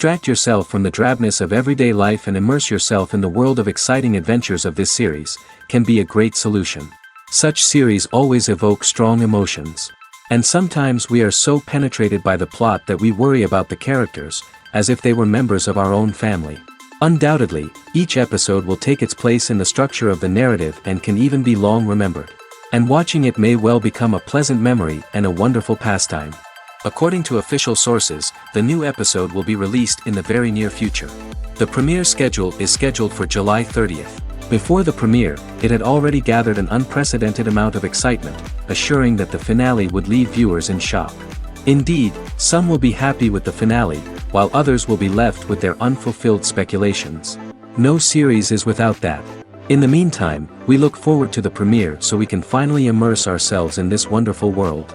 Distract yourself from the drabness of everyday life and immerse yourself in the world of exciting adventures of this series, can be a great solution. Such series always evoke strong emotions. And sometimes we are so penetrated by the plot that we worry about the characters, as if they were members of our own family. Undoubtedly, each episode will take its place in the structure of the narrative and can even be long remembered. And watching it may well become a pleasant memory and a wonderful pastime. According to official sources, the new episode will be released in the very near future. The premiere schedule is scheduled for July 30th. Before the premiere, it had already gathered an unprecedented amount of excitement, assuring that the finale would leave viewers in shock. Indeed, some will be happy with the finale, while others will be left with their unfulfilled speculations. No series is without that. In the meantime, we look forward to the premiere so we can finally immerse ourselves in this wonderful world.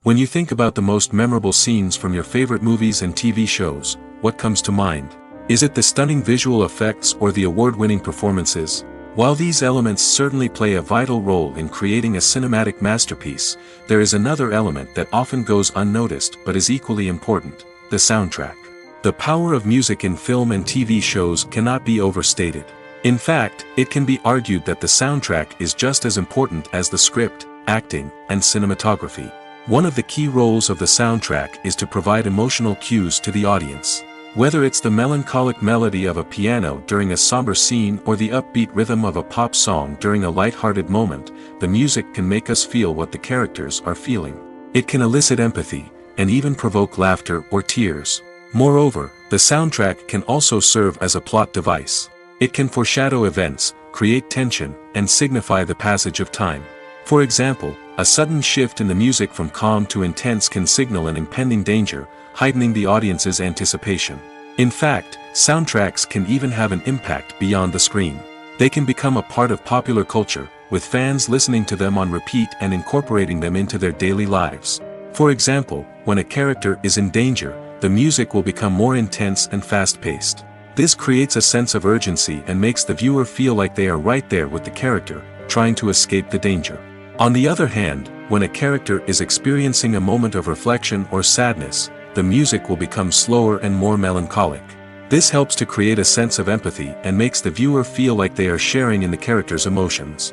When you think about the most memorable scenes from your favorite movies and TV shows, what comes to mind? Is it the stunning visual effects or the award-winning performances? While these elements certainly play a vital role in creating a cinematic masterpiece, there is another element that often goes unnoticed but is equally important: the soundtrack. The power of music in film and TV shows cannot be overstated. In fact, it can be argued that the soundtrack is just as important as the script, acting, and cinematography. One of the key roles of the soundtrack is to provide emotional cues to the audience. Whether it's the melancholic melody of a piano during a somber scene or the upbeat rhythm of a pop song during a light-hearted moment, the music can make us feel what the characters are feeling. It can elicit empathy, and even provoke laughter or tears. Moreover, the soundtrack can also serve as a plot device. It can foreshadow events, create tension, and signify the passage of time. For example, a sudden shift in the music from calm to intense can signal an impending danger, heightening the audience's anticipation. In fact, soundtracks can even have an impact beyond the screen. They can become a part of popular culture, with fans listening to them on repeat and incorporating them into their daily lives. For example, when a character is in danger, the music will become more intense and fast-paced. This creates a sense of urgency and makes the viewer feel like they are right there with the character, trying to escape the danger. On the other hand, when a character is experiencing a moment of reflection or sadness, the music will become slower and more melancholic. This helps to create a sense of empathy and makes the viewer feel like they are sharing in the character's emotions.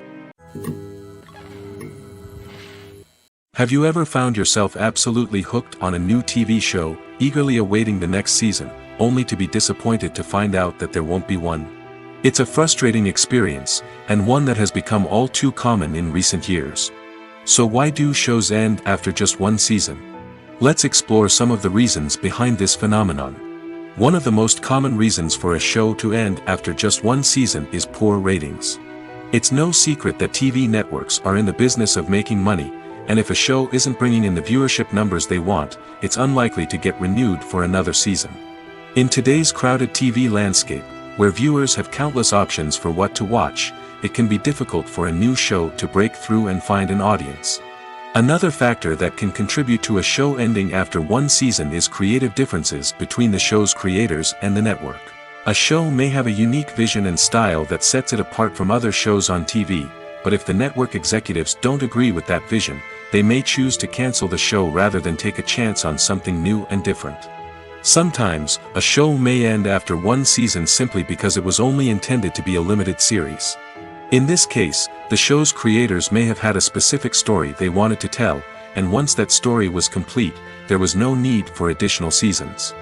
Have you ever found yourself absolutely hooked on a new TV show, eagerly awaiting the next season, only to be disappointed to find out that there won't be one? It's a frustrating experience, and one that has become all too common in recent years. So why do shows end after just one season? Let's explore some of the reasons behind this phenomenon. One of the most common reasons for a show to end after just one season is poor ratings. It's no secret that TV networks are in the business of making money, and if a show isn't bringing in the viewership numbers they want, it's unlikely to get renewed for another season. In today's crowded TV landscape, where viewers have countless options for what to watch, it can be difficult for a new show to break through and find an audience. Another factor that can contribute to a show ending after one season is creative differences between the show's creators and the network. A show may have a unique vision and style that sets it apart from other shows on TV, but if the network executives don't agree with that vision, they may choose to cancel the show rather than take a chance on something new and different. Sometimes, a show may end after one season simply because it was only intended to be a limited series. In this case, the show's creators may have had a specific story they wanted to tell, and once that story was complete, there was no need for additional seasons.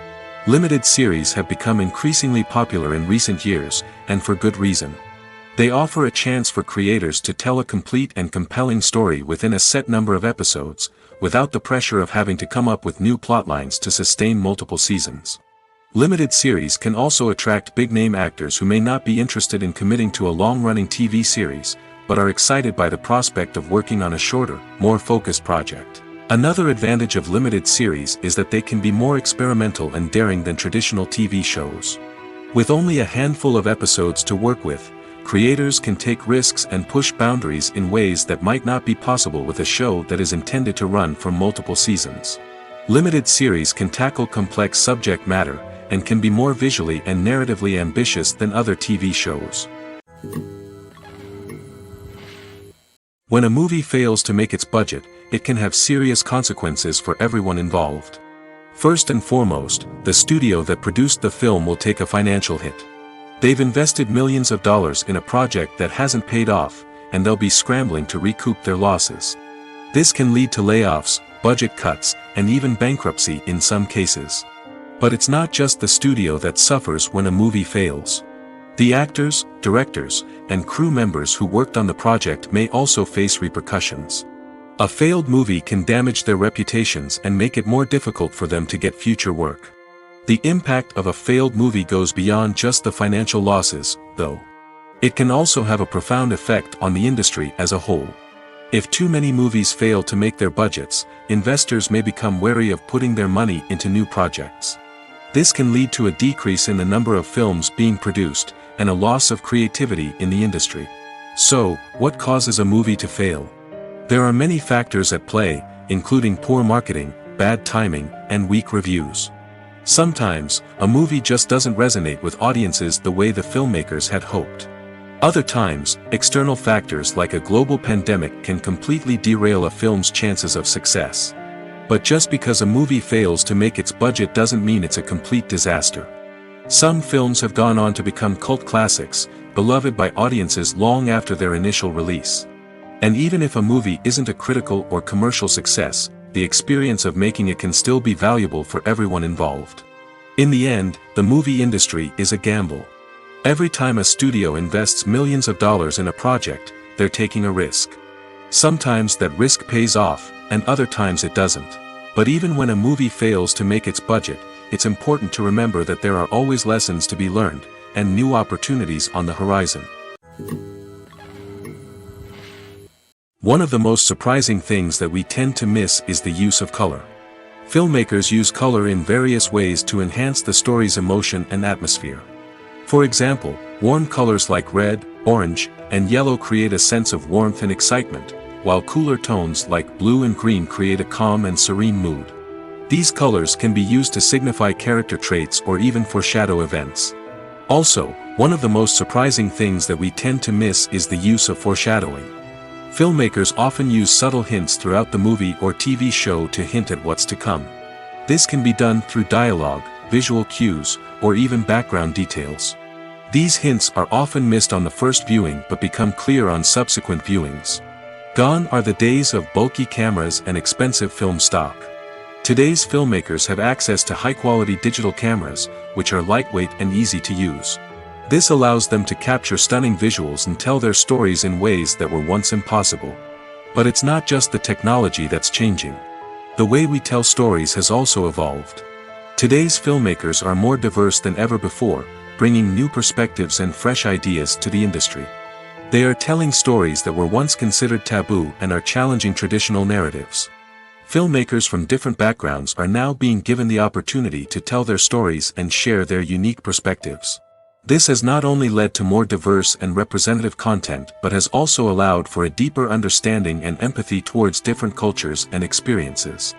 Limited series have become increasingly popular in recent years, and for good reason. They offer a chance for creators to tell a complete and compelling story within a set number of episodes, without the pressure of having to come up with new plotlines to sustain multiple seasons. Limited series can also attract big-name actors who may not be interested in committing to a long-running TV series, but are excited by the prospect of working on a shorter, more focused project. Another advantage of limited series is that they can be more experimental and daring than traditional TV shows. With only a handful of episodes to work with, creators can take risks and push boundaries in ways that might not be possible with a show that is intended to run for multiple seasons. Limited series can tackle complex subject matter, and can be more visually and narratively ambitious than other TV shows. When a movie fails to make its budget, it can have serious consequences for everyone involved. First and foremost, the studio that produced the film will take a financial hit. They've invested millions of dollars in a project that hasn't paid off, and they'll be scrambling to recoup their losses. This can lead to layoffs, budget cuts, and even bankruptcy in some cases. But it's not just the studio that suffers when a movie fails. The actors, directors, and crew members who worked on the project may also face repercussions. A failed movie can damage their reputations and make it more difficult for them to get future work. The impact of a failed movie goes beyond just the financial losses, though. It can also have a profound effect on the industry as a whole. If too many movies fail to make their budgets, investors may become wary of putting their money into new projects. This can lead to a decrease in the number of films being produced, and a loss of creativity in the industry. So, what causes a movie to fail? There are many factors at play, including poor marketing, bad timing, and weak reviews. Sometimes, a movie just doesn't resonate with audiences the way the filmmakers had hoped. Other times, external factors like a global pandemic can completely derail a film's chances of success. But just because a movie fails to make its budget doesn't mean it's a complete disaster. Some films have gone on to become cult classics, beloved by audiences long after their initial release. And even if a movie isn't a critical or commercial success, the experience of making it can still be valuable for everyone involved. In the end, the movie industry is a gamble. Every time a studio invests millions of dollars in a project, they're taking a risk. Sometimes that risk pays off, and other times it doesn't. But even when a movie fails to make its budget, it's important to remember that there are always lessons to be learned, and new opportunities on the horizon. One of the most surprising things that we tend to miss is the use of color. Filmmakers use color in various ways to enhance the story's emotion and atmosphere. For example, warm colors like red, orange, and yellow create a sense of warmth and excitement, while cooler tones like blue and green create a calm and serene mood. These colors can be used to signify character traits or even foreshadow events. Also, one of the most surprising things that we tend to miss is the use of foreshadowing. Filmmakers often use subtle hints throughout the movie or TV show to hint at what's to come. This can be done through dialogue, visual cues, or even background details. These hints are often missed on the first viewing but become clear on subsequent viewings. Gone are the days of bulky cameras and expensive film stock. Today's filmmakers have access to high-quality digital cameras, which are lightweight and easy to use. This allows them to capture stunning visuals and tell their stories in ways that were once impossible. But it's not just the technology that's changing. The way we tell stories has also evolved. Today's filmmakers are more diverse than ever before, bringing new perspectives and fresh ideas to the industry. They are telling stories that were once considered taboo and are challenging traditional narratives. Filmmakers from different backgrounds are now being given the opportunity to tell their stories and share their unique perspectives. This has not only led to more diverse and representative content but has also allowed for a deeper understanding and empathy towards different cultures and experiences.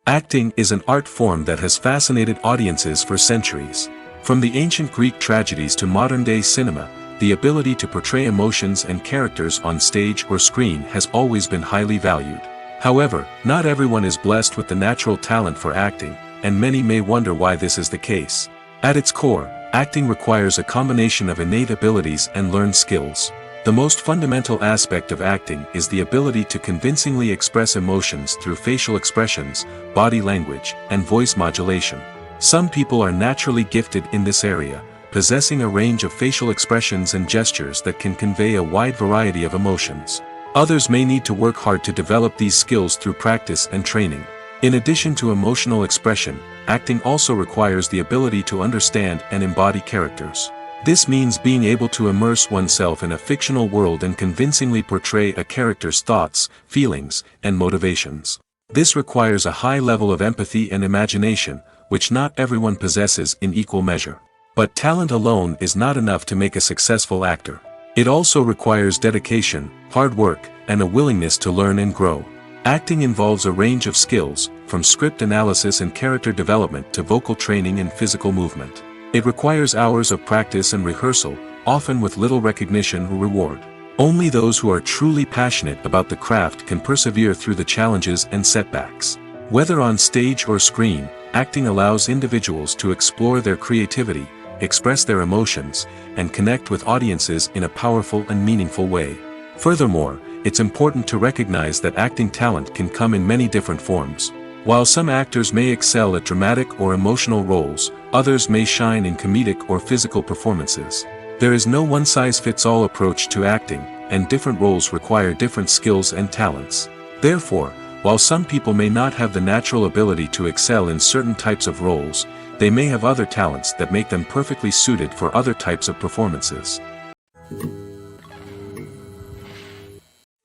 Acting is an art form that has fascinated audiences for centuries. From the ancient Greek tragedies to modern-day cinema, the ability to portray emotions and characters on stage or screen has always been highly valued. However, not everyone is blessed with the natural talent for acting, and many may wonder why this is the case. At its core, acting requires a combination of innate abilities and learned skills. The most fundamental aspect of acting is the ability to convincingly express emotions through facial expressions, body language, and voice modulation. Some people are naturally gifted in this area, possessing a range of facial expressions and gestures that can convey a wide variety of emotions. Others may need to work hard to develop these skills through practice and training. In addition to emotional expression, acting also requires the ability to understand and embody characters. This means being able to immerse oneself in a fictional world and convincingly portray a character's thoughts, feelings, and motivations. This requires a high level of empathy and imagination, which not everyone possesses in equal measure. But talent alone is not enough to make a successful actor. It also requires dedication, hard work, and a willingness to learn and grow. Acting involves a range of skills, from script analysis and character development to vocal training and physical movement. It requires hours of practice and rehearsal, often with little recognition or reward. Only those who are truly passionate about the craft can persevere through the challenges and setbacks. Whether on stage or screen, acting allows individuals to explore their creativity, express their emotions, and connect with audiences in a powerful and meaningful way. Furthermore, it's important to recognize that acting talent can come in many different forms. While some actors may excel at dramatic or emotional roles, others may shine in comedic or physical performances. There is no one-size-fits-all approach to acting, and different roles require different skills and talents. Therefore, while some people may not have the natural ability to excel in certain types of roles, they may have other talents that make them perfectly suited for other types of performances.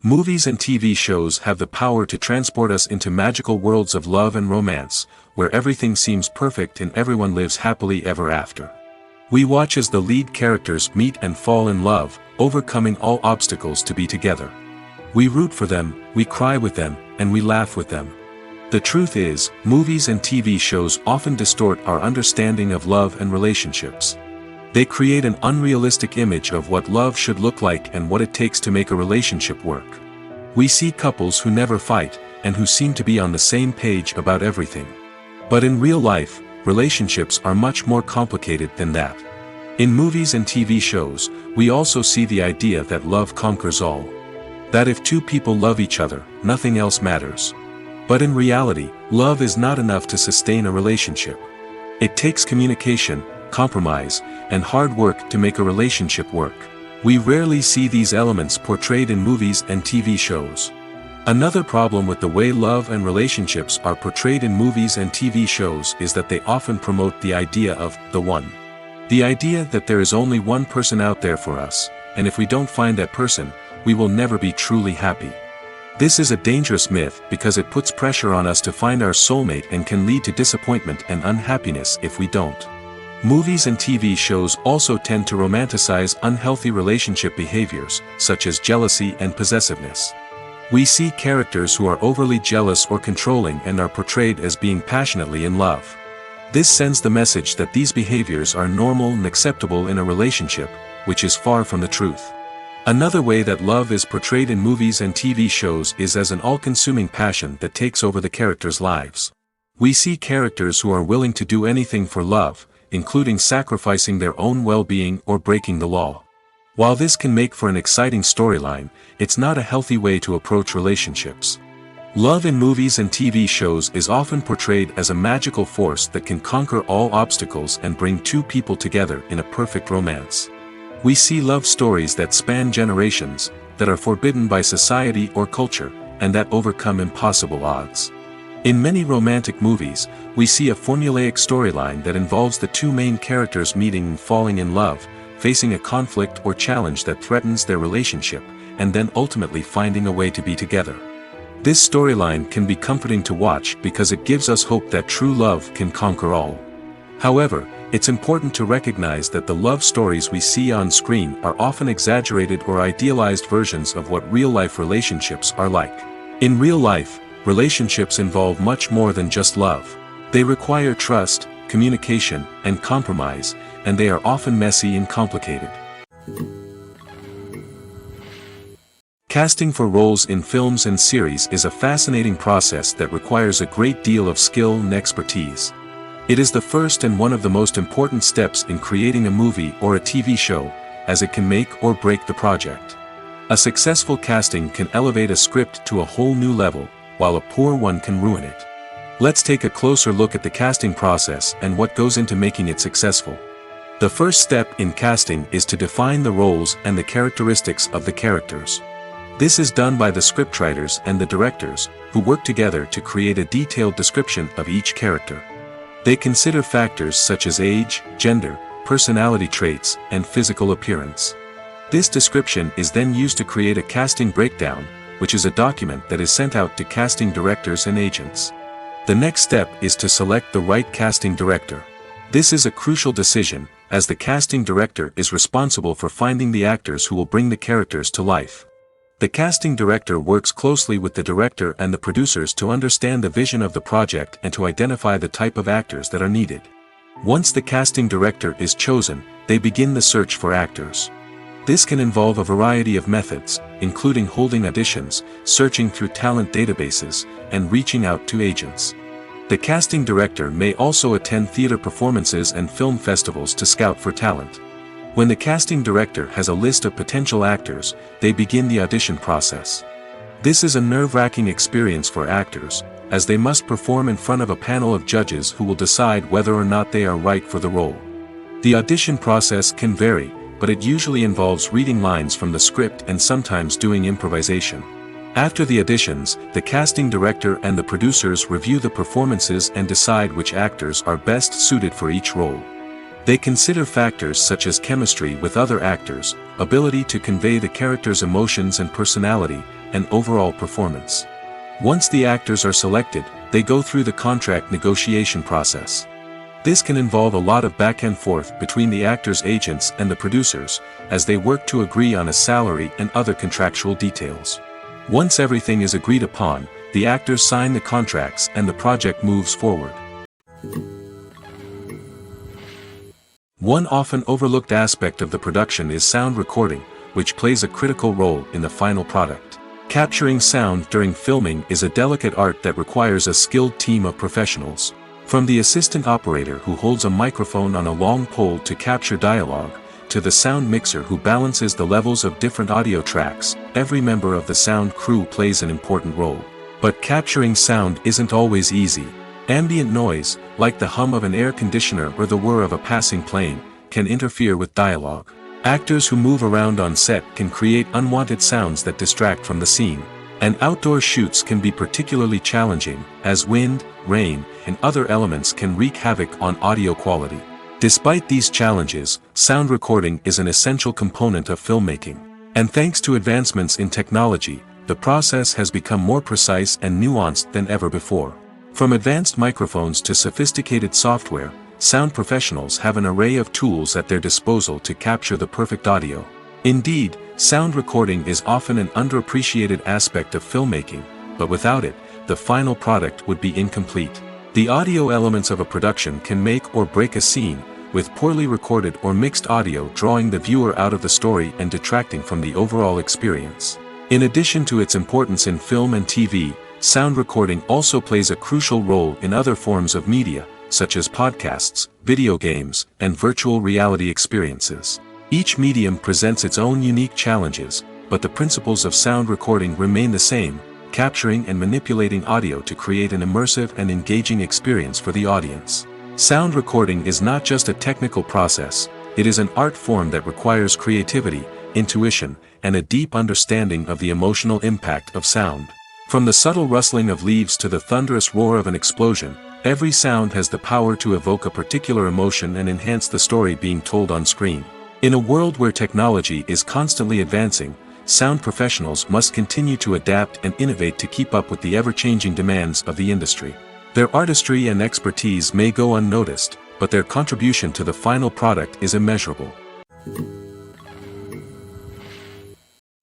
Movies and TV shows have the power to transport us into magical worlds of love and romance, where everything seems perfect and everyone lives happily ever after. We watch as the lead characters meet and fall in love, overcoming all obstacles to be together. We root for them, we cry with them, and we laugh with them. The truth is, movies and TV shows often distort our understanding of love and relationships. They create an unrealistic image of what love should look like and what it takes to make a relationship work. We see couples who never fight, and who seem to be on the same page about everything. But in real life, relationships are much more complicated than that. In movies and TV shows, we also see the idea that love conquers all. That if two people love each other, nothing else matters. But in reality, love is not enough to sustain a relationship. It takes communication, compromise, and hard work to make a relationship work. We rarely see these elements portrayed in movies and TV shows. Another problem with the way love and relationships are portrayed in movies and TV shows is that they often promote the idea of the one. The idea that there is only one person out there for us, and if we don't find that person, we will never be truly happy. This is a dangerous myth because it puts pressure on us to find our soulmate and can lead to disappointment and unhappiness if we don't. Movies and TV shows also tend to romanticize unhealthy relationship behaviors, such as jealousy and possessiveness. We see characters who are overly jealous or controlling and are portrayed as being passionately in love. This sends the message that these behaviors are normal and acceptable in a relationship, which is far from the truth. Another way that love is portrayed in movies and TV shows is as an all-consuming passion that takes over the characters' lives. We see characters who are willing to do anything for love, including sacrificing their own well-being or breaking the law. While this can make for an exciting storyline, it's not a healthy way to approach relationships. Love in movies and TV shows is often portrayed as a magical force that can conquer all obstacles and bring two people together in a perfect romance. We see love stories that span generations, that are forbidden by society or culture, and that overcome impossible odds. In many romantic movies, we see a formulaic storyline that involves the two main characters meeting and falling in love, facing a conflict or challenge that threatens their relationship, and then ultimately finding a way to be together. This storyline can be comforting to watch because it gives us hope that true love can conquer all. However, it's important to recognize that the love stories we see on screen are often exaggerated or idealized versions of what real-life relationships are like. In real life, relationships involve much more than just love. They require trust, communication, and compromise, and they are often messy and complicated. Casting for roles in films and series is a fascinating process that requires a great deal of skill and expertise. It is the first and one of the most important steps in creating a movie or a TV show, as it can make or break the project. A successful casting can elevate a script to a whole new level, while a poor one can ruin it. Let's take a closer look at the casting process and what goes into making it successful. The first step in casting is to define the roles and the characteristics of the characters. This is done by the scriptwriters and the directors, who work together to create a detailed description of each character. They consider factors such as age, gender, personality traits, and physical appearance. This description is then used to create a casting breakdown, which is a document that is sent out to casting directors and agents. The next step is to select the right casting director. This is a crucial decision, as the casting director is responsible for finding the actors who will bring the characters to life. The casting director works closely with the director and the producers to understand the vision of the project and to identify the type of actors that are needed. Once the casting director is chosen, they begin the search for actors. This can involve a variety of methods, including holding auditions, searching through talent databases, and reaching out to agents. The casting director may also attend theater performances and film festivals to scout for talent. When the casting director has a list of potential actors, they begin the audition process. This is a nerve-wracking experience for actors, as they must perform in front of a panel of judges who will decide whether or not they are right for the role. The audition process can vary, but it usually involves reading lines from the script and sometimes doing improvisation. After the auditions, the casting director and the producers review the performances and decide which actors are best suited for each role. They consider factors such as chemistry with other actors, ability to convey the character's emotions and personality, and overall performance. Once the actors are selected, they go through the contract negotiation process. This can involve a lot of back and forth between the actors' agents and the producers, as they work to agree on a salary and other contractual details. Once everything is agreed upon, the actors sign the contracts and the project moves forward. One often overlooked aspect of the production is sound recording, which plays a critical role in the final product. Capturing sound during filming is a delicate art that requires a skilled team of professionals. From the assistant operator who holds a microphone on a long pole to capture dialogue, to the sound mixer who balances the levels of different audio tracks, every member of the sound crew plays an important role. But capturing sound isn't always easy. Ambient noise, like the hum of an air conditioner or the whir of a passing plane, can interfere with dialogue. Actors who move around on set can create unwanted sounds that distract from the scene. And outdoor shoots can be particularly challenging, as wind, rain, and other elements can wreak havoc on audio quality. Despite these challenges, sound recording is an essential component of filmmaking. And thanks to advancements in technology, the process has become more precise and nuanced than ever before. From advanced microphones to sophisticated software, sound professionals have an array of tools at their disposal to capture the perfect audio. Indeed, sound recording is often an underappreciated aspect of filmmaking, but without it, the final product would be incomplete. The audio elements of a production can make or break a scene, with poorly recorded or mixed audio drawing the viewer out of the story and detracting from the overall experience. In addition to its importance in film and TV, sound recording also plays a crucial role in other forms of media, such as podcasts, video games, and virtual reality experiences. Each medium presents its own unique challenges, but the principles of sound recording remain the same, capturing and manipulating audio to create an immersive and engaging experience for the audience. Sound recording is not just a technical process, it is an art form that requires creativity, intuition, and a deep understanding of the emotional impact of sound. From the subtle rustling of leaves to the thunderous roar of an explosion, every sound has the power to evoke a particular emotion and enhance the story being told on screen. In a world where technology is constantly advancing, sound professionals must continue to adapt and innovate to keep up with the ever-changing demands of the industry. Their artistry and expertise may go unnoticed, but their contribution to the final product is immeasurable.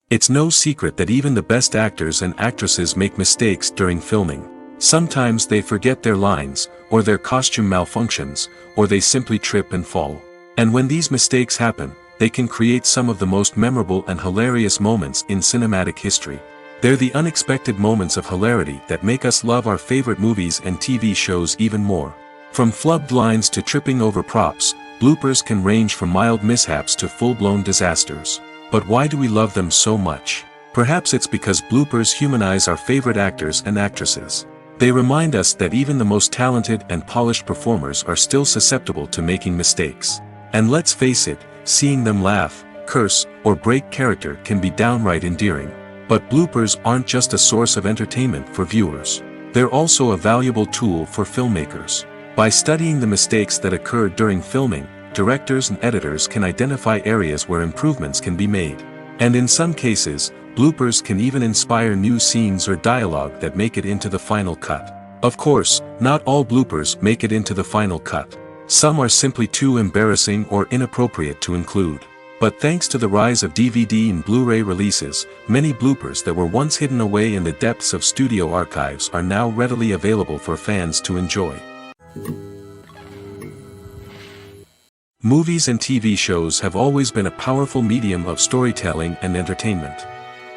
It's no secret that even the best actors and actresses make mistakes during filming. Sometimes they forget their lines, or their costume malfunctions, or they simply trip and fall. And when these mistakes happen, they can create some of the most memorable and hilarious moments in cinematic history. They're the unexpected moments of hilarity that make us love our favorite movies and TV shows even more. From flubbed lines to tripping over props, bloopers can range from mild mishaps to full-blown disasters. But why do we love them so much? Perhaps it's because bloopers humanize our favorite actors and actresses. They remind us that even the most talented and polished performers are still susceptible to making mistakes. And let's face it, seeing them laugh, curse, or break character can be downright endearing. But bloopers aren't just a source of entertainment for viewers. They're also a valuable tool for filmmakers. By studying the mistakes that occurred during filming, directors and editors can identify areas where improvements can be made. And in some cases, bloopers can even inspire new scenes or dialogue that make it into the final cut. Of course, not all bloopers make it into the final cut. Some are simply too embarrassing or inappropriate to include. But thanks to the rise of DVD and Blu-ray releases, many bloopers that were once hidden away in the depths of studio archives are now readily available for fans to enjoy. Movies and TV shows have always been a powerful medium of storytelling and entertainment.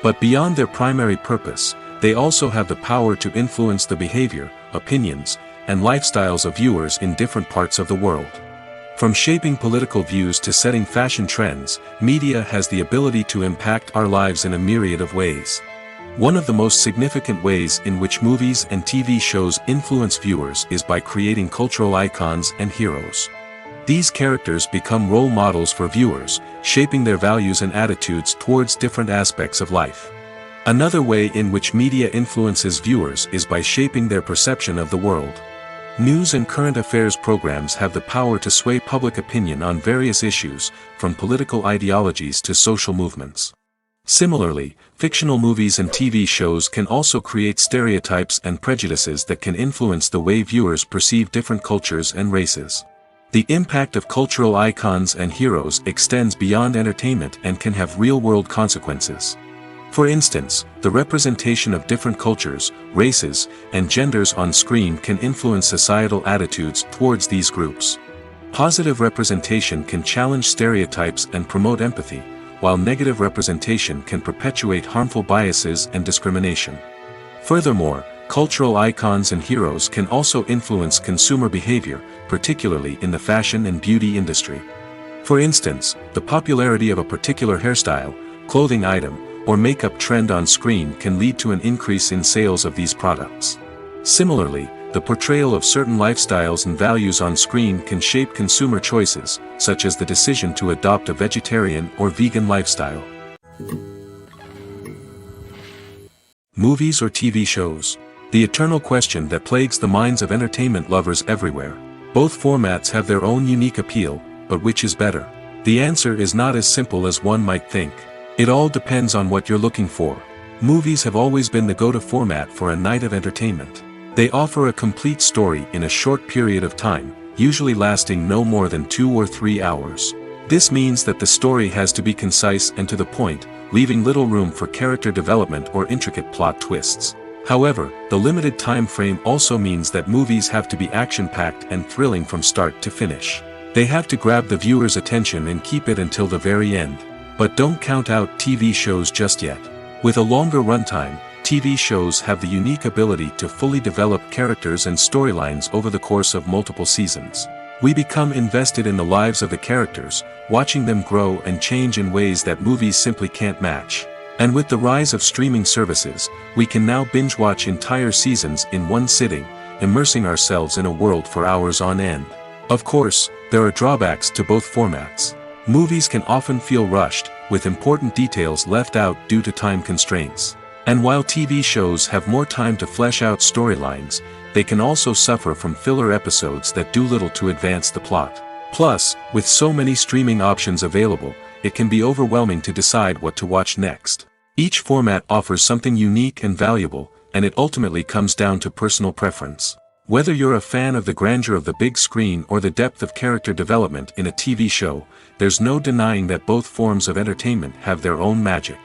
But beyond their primary purpose, they also have the power to influence the behavior, opinions, and lifestyles of viewers in different parts of the world. From shaping political views to setting fashion trends, media has the ability to impact our lives in a myriad of ways. One of the most significant ways in which movies and TV shows influence viewers is by creating cultural icons and heroes. These characters become role models for viewers, shaping their values and attitudes towards different aspects of life. Another way in which media influences viewers is by shaping their perception of the world. News and current affairs programs have the power to sway public opinion on various issues, from political ideologies to social movements. Similarly, fictional movies and TV shows can also create stereotypes and prejudices that can influence the way viewers perceive different cultures and races. The impact of cultural icons and heroes extends beyond entertainment and can have real-world consequences. For instance, the representation of different cultures, races, and genders on screen can influence societal attitudes towards these groups. Positive representation can challenge stereotypes and promote empathy, while negative representation can perpetuate harmful biases and discrimination. Furthermore, cultural icons and heroes can also influence consumer behavior, particularly in the fashion and beauty industry. For instance, the popularity of a particular hairstyle, clothing item, or makeup trend on screen can lead to an increase in sales of these products. Similarly, the portrayal of certain lifestyles and values on screen can shape consumer choices, such as the decision to adopt a vegetarian or vegan lifestyle. Movies or TV shows? The eternal question that plagues the minds of entertainment lovers everywhere. Both formats have their own unique appeal, but which is better? The answer is not as simple as one might think. It all depends on what you're looking for. Movies have always been the go-to format for a night of entertainment. They offer a complete story in a short period of time, usually lasting no more than 2 or 3 hours. This means that the story has to be concise and to the point, leaving little room for character development or intricate plot twists. However, the limited time frame also means that movies have to be action-packed and thrilling from start to finish. They have to grab the viewer's attention and keep it until the very end. But don't count out TV shows just yet. With a longer runtime, TV shows have the unique ability to fully develop characters and storylines over the course of multiple seasons. We become invested in the lives of the characters, watching them grow and change in ways that movies simply can't match. And with the rise of streaming services, we can now binge-watch entire seasons in one sitting, immersing ourselves in a world for hours on end. Of course, there are drawbacks to both formats. Movies can often feel rushed, with important details left out due to time constraints. And while TV shows have more time to flesh out storylines, they can also suffer from filler episodes that do little to advance the plot. Plus, with so many streaming options available, it can be overwhelming to decide what to watch next. Each format offers something unique and valuable, and it ultimately comes down to personal preference. Whether you're a fan of the grandeur of the big screen or the depth of character development in a TV show, there's no denying that both forms of entertainment have their own magic.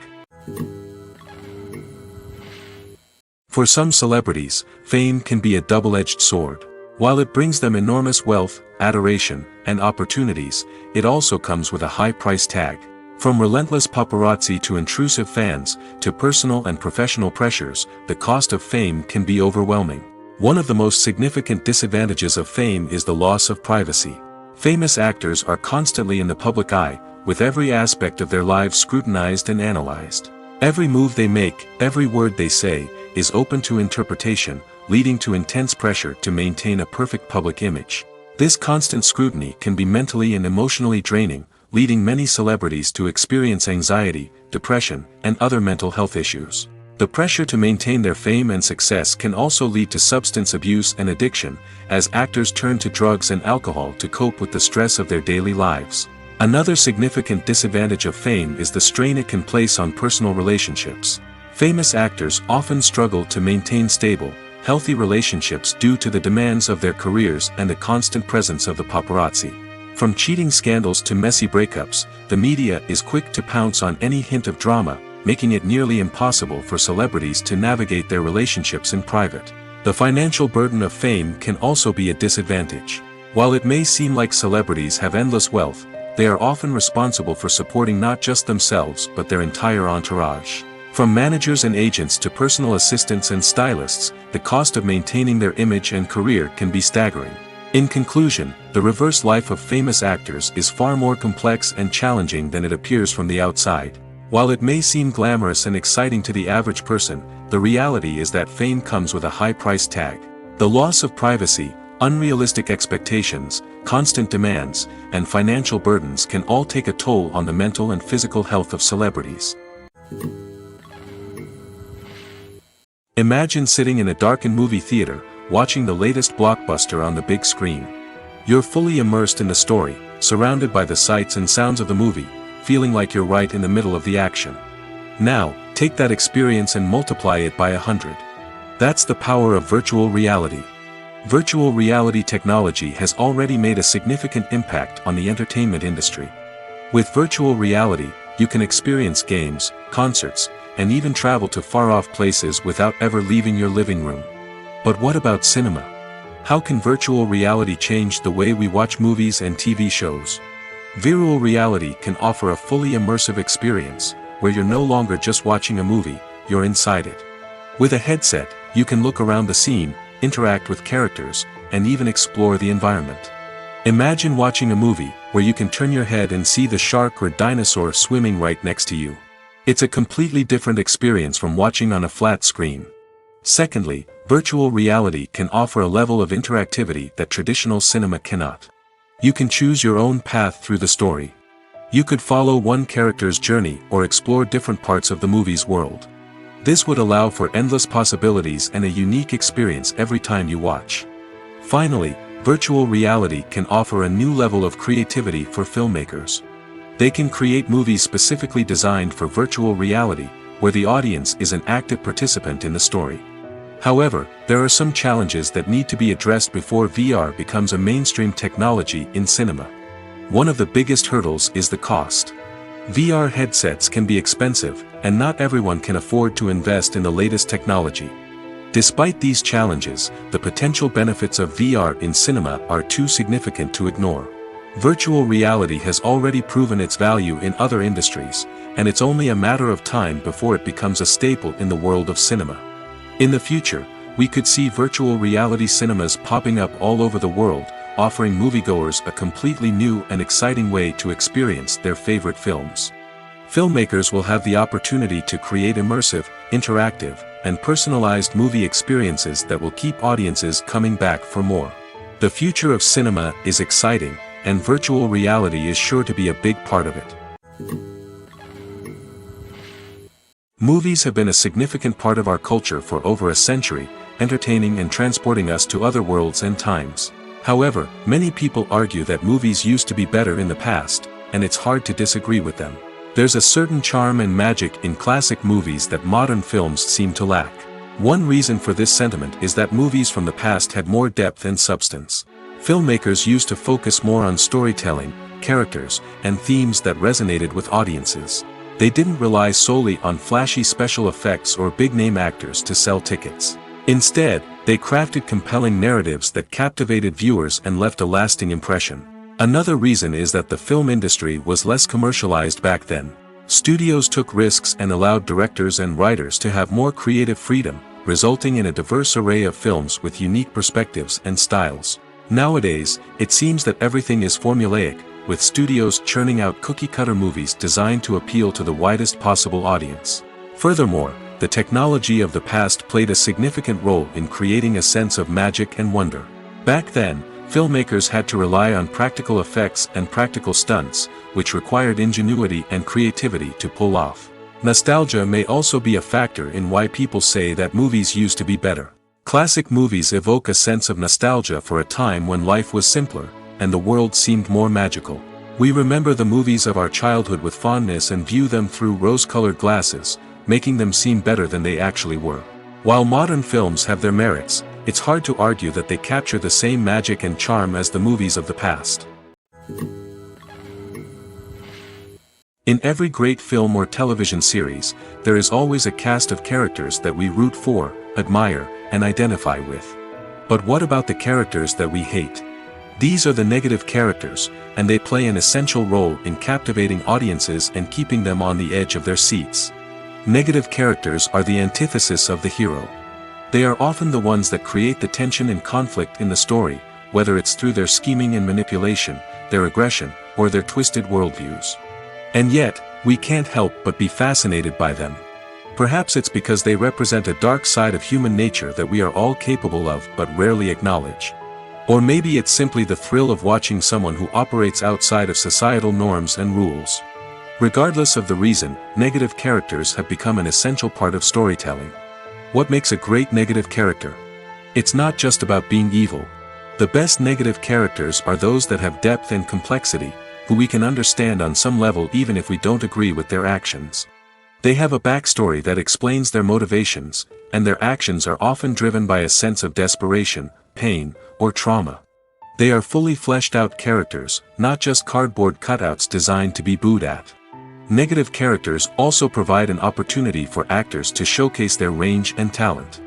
For some celebrities, fame can be a double-edged sword. While it brings them enormous wealth, adoration, and opportunities, it also comes with a high price tag. From relentless paparazzi to intrusive fans, to personal and professional pressures, the cost of fame can be overwhelming. One of the most significant disadvantages of fame is the loss of privacy. Famous actors are constantly in the public eye, with every aspect of their lives scrutinized and analyzed. Every move they make, every word they say, is open to interpretation, leading to intense pressure to maintain a perfect public image. This constant scrutiny can be mentally and emotionally draining, leading many celebrities to experience anxiety, depression, and other mental health issues. The pressure to maintain their fame and success can also lead to substance abuse and addiction, as actors turn to drugs and alcohol to cope with the stress of their daily lives. Another significant disadvantage of fame is the strain it can place on personal relationships. Famous actors often struggle to maintain stable, healthy relationships due to the demands of their careers and the constant presence of the paparazzi. From cheating scandals to messy breakups, the media is quick to pounce on any hint of drama, making it nearly impossible for celebrities to navigate their relationships in private. The financial burden of fame can also be a disadvantage. While it may seem like celebrities have endless wealth, they are often responsible for supporting not just themselves but their entire entourage. From managers and agents to personal assistants and stylists, the cost of maintaining their image and career can be staggering. In conclusion, the reverse life of famous actors is far more complex and challenging than it appears from the outside. While it may seem glamorous and exciting to the average person, the reality is that fame comes with a high price tag. The loss of privacy, unrealistic expectations, constant demands, and financial burdens can all take a toll on the mental and physical health of celebrities. Imagine sitting in a darkened movie theater, watching the latest blockbuster on the big screen. You're fully immersed in the story, surrounded by the sights and sounds of the movie, feeling like you're right in the middle of the action. Now, take that experience and multiply it by 100. That's the power of virtual reality. Virtual reality technology has already made a significant impact on the entertainment industry. With virtual reality, you can experience games, concerts, and even travel to far-off places without ever leaving your living room. But what about cinema? How can virtual reality change the way we watch movies and TV shows? Virtual reality can offer a fully immersive experience, where you're no longer just watching a movie, you're inside it. With a headset, you can look around the scene, interact with characters, and even explore the environment. Imagine watching a movie where you can turn your head and see the shark or dinosaur swimming right next to you. It's a completely different experience from watching on a flat screen. Secondly, virtual reality can offer a level of interactivity that traditional cinema cannot. You can choose your own path through the story. You could follow one character's journey or explore different parts of the movie's world. This would allow for endless possibilities and a unique experience every time you watch. Finally, virtual reality can offer a new level of creativity for filmmakers. They can create movies specifically designed for virtual reality, where the audience is an active participant in the story. However, there are some challenges that need to be addressed before VR becomes a mainstream technology in cinema. One of the biggest hurdles is the cost. VR headsets can be expensive, and not everyone can afford to invest in the latest technology. Despite these challenges, the potential benefits of VR in cinema are too significant to ignore. Virtual reality has already proven its value in other industries, and it's only a matter of time before it becomes a staple in the world of cinema. In the future, we could see virtual reality cinemas popping up all over the world, offering moviegoers a completely new and exciting way to experience their favorite films. Filmmakers will have the opportunity to create immersive, interactive, and personalized movie experiences that will keep audiences coming back for more. The future of cinema is exciting, and virtual reality is sure to be a big part of it. Movies have been a significant part of our culture for over a century, entertaining and transporting us to other worlds and times. However, many people argue that movies used to be better in the past, and it's hard to disagree with them. There's a certain charm and magic in classic movies that modern films seem to lack. One reason for this sentiment is that movies from the past had more depth and substance. Filmmakers used to focus more on storytelling, characters, and themes that resonated with audiences. They didn't rely solely on flashy special effects or big-name actors to sell tickets. Instead, they crafted compelling narratives that captivated viewers and left a lasting impression. Another reason is that the film industry was less commercialized back then. Studios took risks and allowed directors and writers to have more creative freedom, resulting in a diverse array of films with unique perspectives and styles. Nowadays, it seems that everything is formulaic, with studios churning out cookie-cutter movies designed to appeal to the widest possible audience. Furthermore, the technology of the past played a significant role in creating a sense of magic and wonder. Back then, filmmakers had to rely on practical effects and practical stunts, which required ingenuity and creativity to pull off. Nostalgia may also be a factor in why people say that movies used to be better. Classic movies evoke a sense of nostalgia for a time when life was simpler, and the world seemed more magical. We remember the movies of our childhood with fondness and view them through rose-colored glasses, making them seem better than they actually were. While modern films have their merits, it's hard to argue that they capture the same magic and charm as the movies of the past. In every great film or television series, there is always a cast of characters that we root for, admire, and identify with. But what about the characters that we hate? These are the negative characters, and they play an essential role in captivating audiences and keeping them on the edge of their seats. Negative characters are the antithesis of the hero. They are often the ones that create the tension and conflict in the story, whether it's through their scheming and manipulation, their aggression, or their twisted worldviews. And yet, we can't help but be fascinated by them. Perhaps it's because they represent a dark side of human nature that we are all capable of but rarely acknowledge. Or maybe it's simply the thrill of watching someone who operates outside of societal norms and rules. Regardless of the reason, negative characters have become an essential part of storytelling. What makes a great negative character? It's not just about being evil. The best negative characters are those that have depth and complexity, who we can understand on some level even if we don't agree with their actions. They have a backstory that explains their motivations, and their actions are often driven by a sense of desperation, pain, or trauma. They are fully fleshed out characters, not just cardboard cutouts designed to be booed at. Negative characters also provide an opportunity for actors to showcase their range and talent.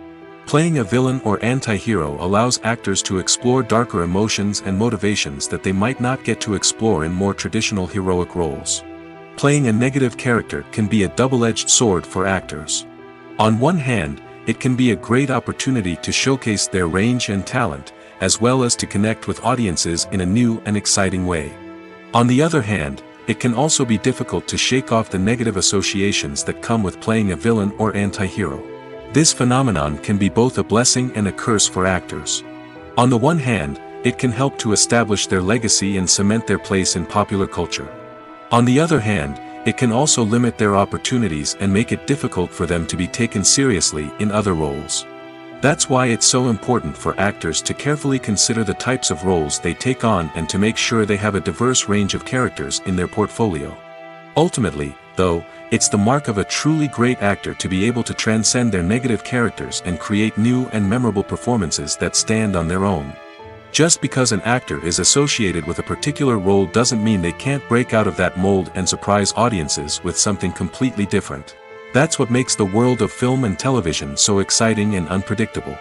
Playing a villain or anti-hero allows actors to explore darker emotions and motivations that they might not get to explore in more traditional heroic roles. Playing a negative character can be a double-edged sword for actors. On one hand, it can be a great opportunity to showcase their range and talent, as well as to connect with audiences in a new and exciting way. On the other hand, it can also be difficult to shake off the negative associations that come with playing a villain or anti-hero. This phenomenon can be both a blessing and a curse for actors. On the one hand, it can help to establish their legacy and cement their place in popular culture. On the other hand, it can also limit their opportunities and make it difficult for them to be taken seriously in other roles. That's why it's so important for actors to carefully consider the types of roles they take on and to make sure they have a diverse range of characters in their portfolio. Ultimately, though, it's the mark of a truly great actor to be able to transcend their negative characters and create new and memorable performances that stand on their own. Just because an actor is associated with a particular role doesn't mean they can't break out of that mold and surprise audiences with something completely different. That's what makes the world of film and television so exciting and unpredictable.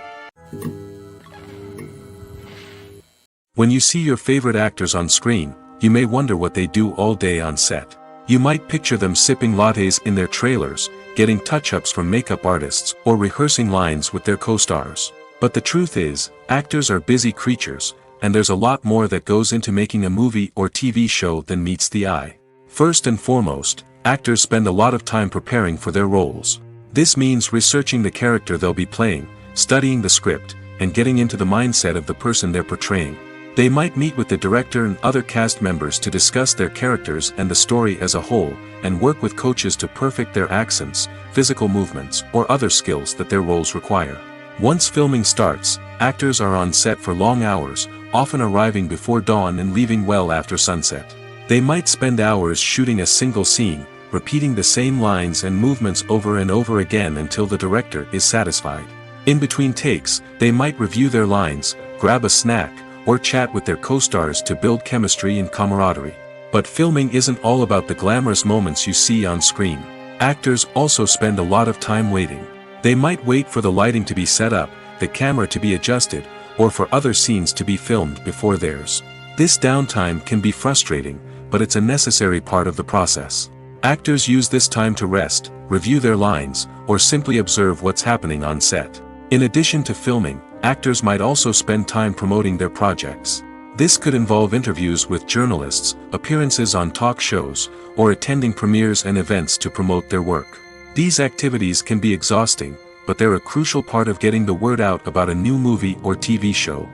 When you see your favorite actors on screen, you may wonder what they do all day on set. You might picture them sipping lattes in their trailers, getting touch-ups from makeup artists, or rehearsing lines with their co-stars. But the truth is, actors are busy creatures, and there's a lot more that goes into making a movie or TV show than meets the eye. First and foremost, actors spend a lot of time preparing for their roles. This means researching the character they'll be playing, studying the script, and getting into the mindset of the person they're portraying. They might meet with the director and other cast members to discuss their characters and the story as a whole, and work with coaches to perfect their accents, physical movements, or other skills that their roles require. Once filming starts, actors are on set for long hours, often arriving before dawn and leaving well after sunset. They might spend hours shooting a single scene, repeating the same lines and movements over and over again until the director is satisfied. In between takes, they might review their lines, grab a snack, or chat with their co-stars to build chemistry and camaraderie. But filming isn't all about the glamorous moments you see on screen. Actors also spend a lot of time waiting. They might wait for the lighting to be set up, the camera to be adjusted, or for other scenes to be filmed before theirs. This downtime can be frustrating, but it's a necessary part of the process. Actors use this time to rest, review their lines, or simply observe what's happening on set. In addition to filming, actors might also spend time promoting their projects. This could involve interviews with journalists, appearances on talk shows, or attending premieres and events to promote their work. These activities can be exhausting, but they're a crucial part of getting the word out about a new movie or TV show.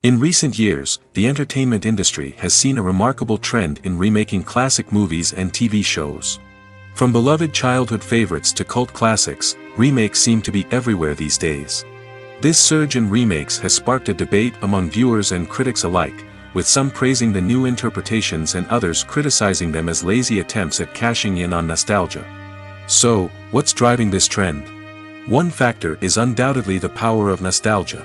In recent years, the entertainment industry has seen a remarkable trend in remaking classic movies and TV shows. From beloved childhood favorites to cult classics, remakes seem to be everywhere these days. This surge in remakes has sparked a debate among viewers and critics alike, with some praising the new interpretations and others criticizing them as lazy attempts at cashing in on nostalgia. So, what's driving this trend? One factor is undoubtedly the power of nostalgia.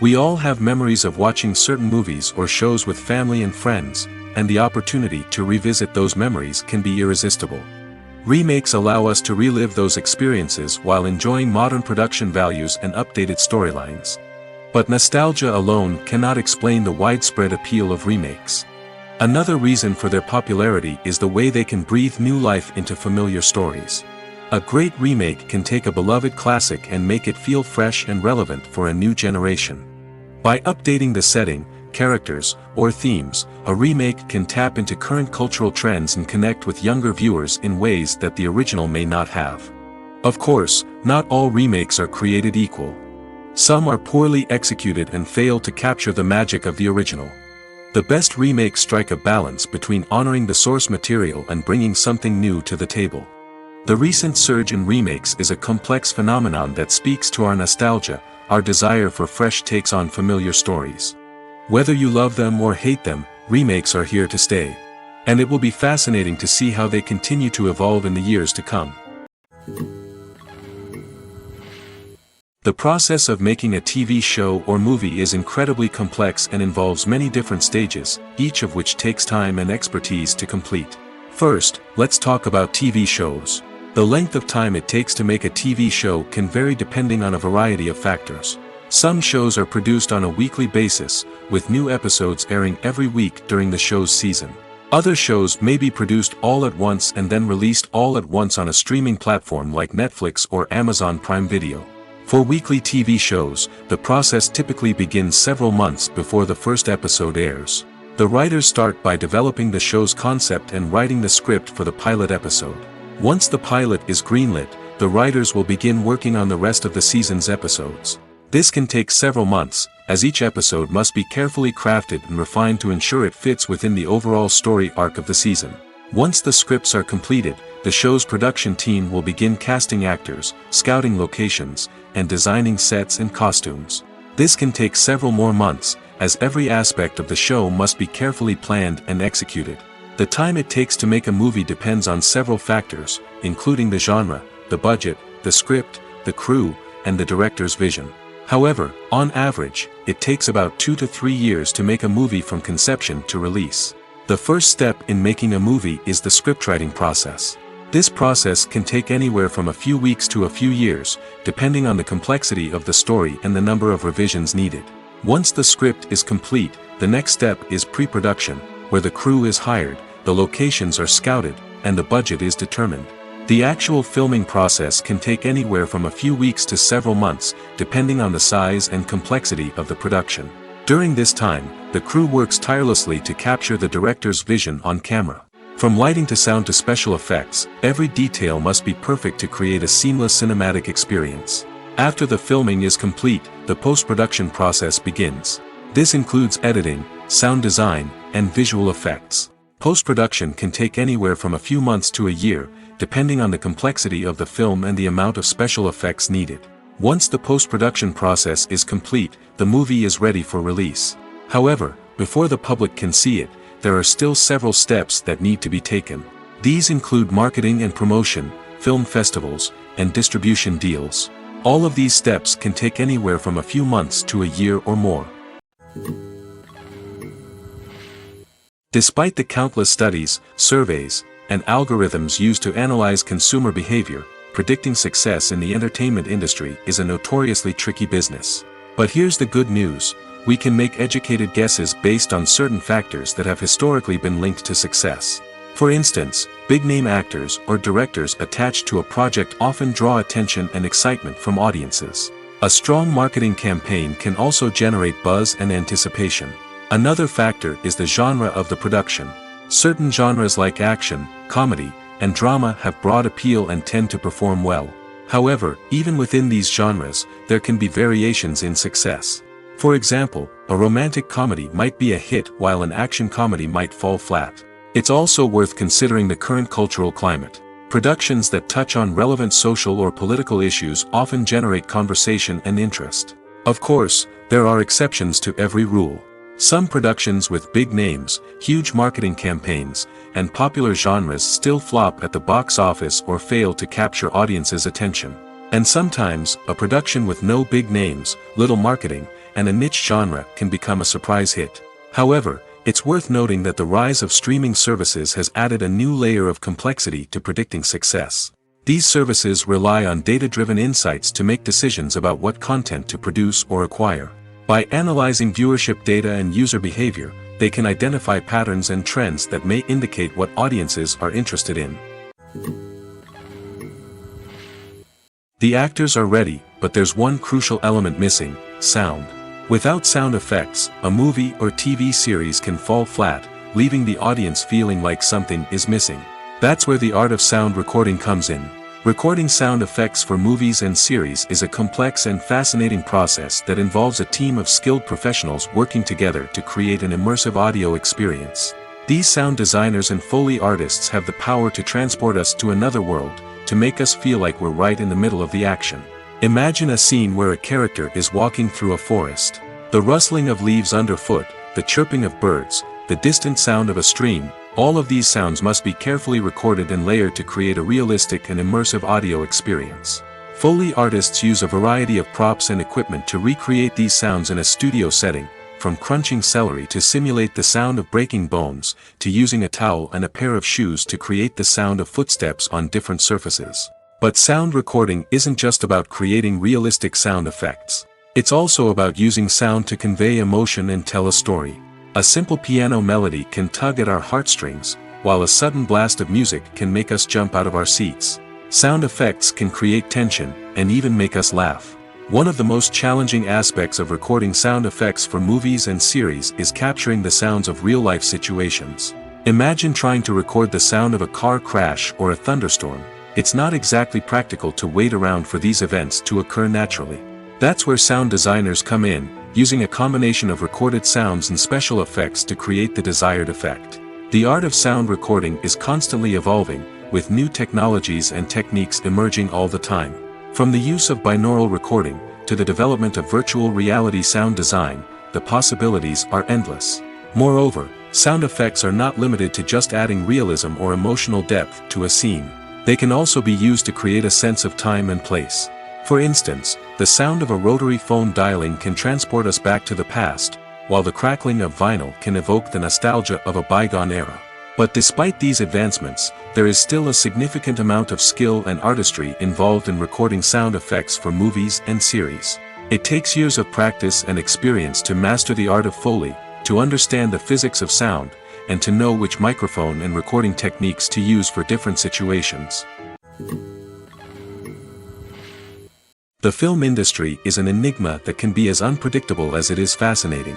We all have memories of watching certain movies or shows with family and friends, and the opportunity to revisit those memories can be irresistible. Remakes allow us to relive those experiences while enjoying modern production values and updated storylines. But nostalgia alone cannot explain the widespread appeal of remakes. Another reason for their popularity is the way they can breathe new life into familiar stories. A great remake can take a beloved classic and make it feel fresh and relevant for a new generation. By updating the setting, characters, or themes, a remake can tap into current cultural trends and connect with younger viewers in ways that the original may not have. Of course, not all remakes are created equal. Some are poorly executed and fail to capture the magic of the original. The best remakes strike a balance between honoring the source material and bringing something new to the table. The recent surge in remakes is a complex phenomenon that speaks to our nostalgia, our desire for fresh takes on familiar stories. Whether you love them or hate them, remakes are here to stay. And it will be fascinating to see how they continue to evolve in the years to come. The process of making a TV show or movie is incredibly complex and involves many different stages, each of which takes time and expertise to complete. First, let's talk about TV shows. The length of time it takes to make a TV show can vary depending on a variety of factors. Some shows are produced on a weekly basis, with new episodes airing every week during the show's season. Other shows may be produced all at once and then released all at once on a streaming platform like Netflix or Amazon Prime Video. For weekly TV shows, the process typically begins several months before the first episode airs. The writers start by developing the show's concept and writing the script for the pilot episode. Once the pilot is greenlit, the writers will begin working on the rest of the season's episodes. This can take several months, as each episode must be carefully crafted and refined to ensure it fits within the overall story arc of the season. Once the scripts are completed, the show's production team will begin casting actors, scouting locations, and designing sets and costumes. This can take several more months, as every aspect of the show must be carefully planned and executed. The time it takes to make a movie depends on several factors, including the genre, the budget, the script, the crew, and the director's vision. However, on average, it takes about 2 to 3 years to make a movie from conception to release. The first step in making a movie is the scriptwriting process. This process can take anywhere from a few weeks to a few years, depending on the complexity of the story and the number of revisions needed. Once the script is complete, the next step is pre-production, where the crew is hired, the locations are scouted, and the budget is determined. The actual filming process can take anywhere from a few weeks to several months, depending on the size and complexity of the production. During this time, the crew works tirelessly to capture the director's vision on camera. From lighting to sound to special effects, every detail must be perfect to create a seamless cinematic experience. After the filming is complete, the post-production process begins. This includes editing, sound design, and visual effects. Post-production can take anywhere from a few months to a year, depending on the complexity of the film and the amount of special effects needed. Once the post-production process is complete, the movie is ready for release. However, before the public can see it, there are still several steps that need to be taken. These include marketing and promotion, film festivals, and distribution deals. All of these steps can take anywhere from a few months to a year or more. Despite the countless studies, surveys, and algorithms used to analyze consumer behavior, predicting success in the entertainment industry is a notoriously tricky business. But here's the good news: we can make educated guesses based on certain factors that have historically been linked to success. For instance, big-name actors or directors attached to a project often draw attention and excitement from audiences. A strong marketing campaign can also generate buzz and anticipation. Another factor is the genre of the production. Certain genres like action, comedy, and drama have broad appeal and tend to perform well. However, even within these genres, there can be variations in success. For example, a romantic comedy might be a hit while an action comedy might fall flat. It's also worth considering the current cultural climate. Productions that touch on relevant social or political issues often generate conversation and interest. Of course, there are exceptions to every rule. Some productions with big names, huge marketing campaigns, and popular genres still flop at the box office or fail to capture audiences' attention. And sometimes, a production with no big names, little marketing, and a niche genre can become a surprise hit. However, it's worth noting that the rise of streaming services has added a new layer of complexity to predicting success. These services rely on data-driven insights to make decisions about what content to produce or acquire. By analyzing viewership data and user behavior, they can identify patterns and trends that may indicate what audiences are interested in. The actors are ready, but there's one crucial element missing: sound. Without sound effects, a movie or TV series can fall flat, leaving the audience feeling like something is missing. That's where the art of sound recording comes in. Recording sound effects for movies and series is a complex and fascinating process that involves a team of skilled professionals working together to create an immersive audio experience. These sound designers and Foley artists have the power to transport us to another world, to make us feel like we're right in the middle of the action. Imagine a scene where a character is walking through a forest. The rustling of leaves underfoot, the chirping of birds, the distant sound of a stream, all of these sounds must be carefully recorded and layered to create a realistic and immersive audio experience. Foley artists use a variety of props and equipment to recreate these sounds in a studio setting, from crunching celery to simulate the sound of breaking bones, to using a towel and a pair of shoes to create the sound of footsteps on different surfaces. But sound recording isn't just about creating realistic sound effects. It's also about using sound to convey emotion and tell a story. A simple piano melody can tug at our heartstrings, while a sudden blast of music can make us jump out of our seats. Sound effects can create tension, and even make us laugh. One of the most challenging aspects of recording sound effects for movies and series is capturing the sounds of real-life situations. Imagine trying to record the sound of a car crash or a thunderstorm. It's not exactly practical to wait around for these events to occur naturally. That's where sound designers come in, using a combination of recorded sounds and special effects to create the desired effect. The art of sound recording is constantly evolving, with new technologies and techniques emerging all the time. From the use of binaural recording, to the development of virtual reality sound design, the possibilities are endless. Moreover, sound effects are not limited to just adding realism or emotional depth to a scene. They can also be used to create a sense of time and place. For instance, the sound of a rotary phone dialing can transport us back to the past, while the crackling of vinyl can evoke the nostalgia of a bygone era. But despite these advancements, there is still a significant amount of skill and artistry involved in recording sound effects for movies and series. It takes years of practice and experience to master the art of Foley, to understand the physics of sound, and to know which microphone and recording techniques to use for different situations. The film industry is an enigma that can be as unpredictable as it is fascinating.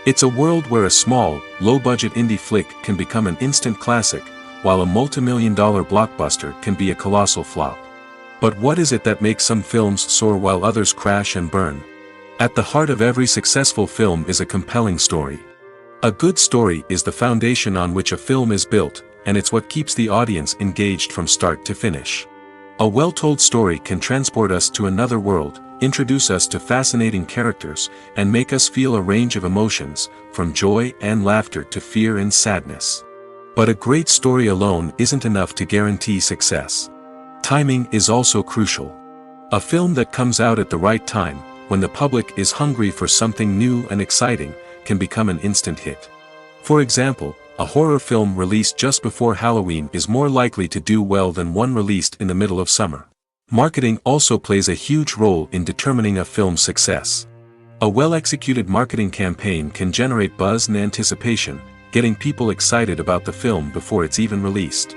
It's a world where a small, low-budget indie flick can become an instant classic, while a multi-million-dollar blockbuster can be a colossal flop. But what is it that makes some films soar while others crash and burn? At the heart of every successful film is a compelling story. A good story is the foundation on which a film is built, and it's what keeps the audience engaged from start to finish. A well-told story can transport us to another world, introduce us to fascinating characters, and make us feel a range of emotions, from joy and laughter to fear and sadness. But a great story alone isn't enough to guarantee success. Timing is also crucial. A film that comes out at the right time, when the public is hungry for something new and exciting, can become an instant hit. For example, a horror film released just before Halloween is more likely to do well than one released in the middle of summer. Marketing also plays a huge role in determining a film's success. A well-executed marketing campaign can generate buzz and anticipation, getting people excited about the film before it's even released.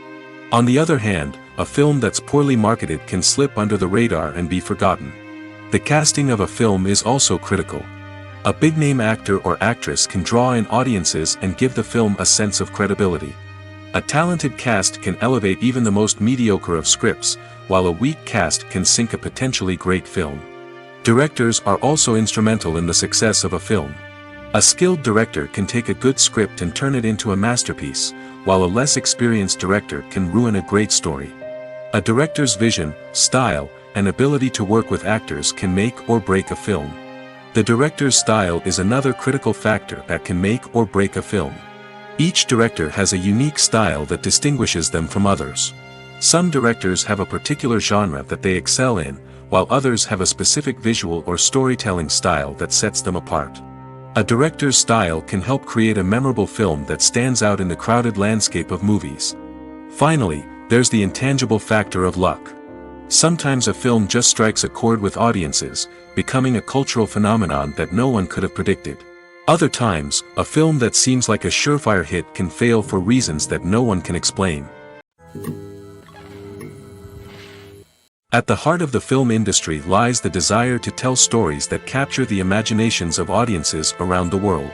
On the other hand, a film that's poorly marketed can slip under the radar and be forgotten. The casting of a film is also critical. A big-name actor or actress can draw in audiences and give the film a sense of credibility. A talented cast can elevate even the most mediocre of scripts, while a weak cast can sink a potentially great film. Directors are also instrumental in the success of a film. A skilled director can take a good script and turn it into a masterpiece, while a less experienced director can ruin a great story. A director's vision, style, and ability to work with actors can make or break a film. The director's style is another critical factor that can make or break a film. Each director has a unique style that distinguishes them from others. Some directors have a particular genre that they excel in, while others have a specific visual or storytelling style that sets them apart. A director's style can help create a memorable film that stands out in the crowded landscape of movies. Finally, there's the intangible factor of luck. Sometimes a film just strikes a chord with audiences, becoming a cultural phenomenon that no one could have predicted. Other times, a film that seems like a surefire hit can fail for reasons that no one can explain. At the heart of the film industry lies the desire to tell stories that capture the imaginations of audiences around the world.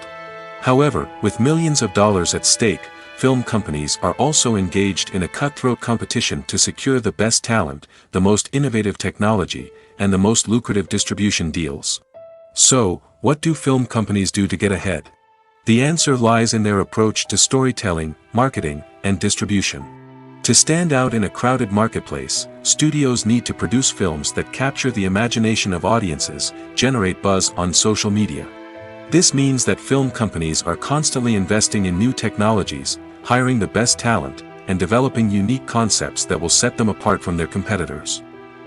However, with millions of dollars at stake, film companies are also engaged in a cutthroat competition to secure the best talent, the most innovative technology, and the most lucrative distribution deals. So, what do film companies do to get ahead? The answer lies in their approach to storytelling, marketing, and distribution. To stand out in a crowded marketplace, studios need to produce films that capture the imagination of audiences, generate buzz on social media. This means that film companies are constantly investing in new technologies, hiring the best talent, and developing unique concepts that will set them apart from their competitors.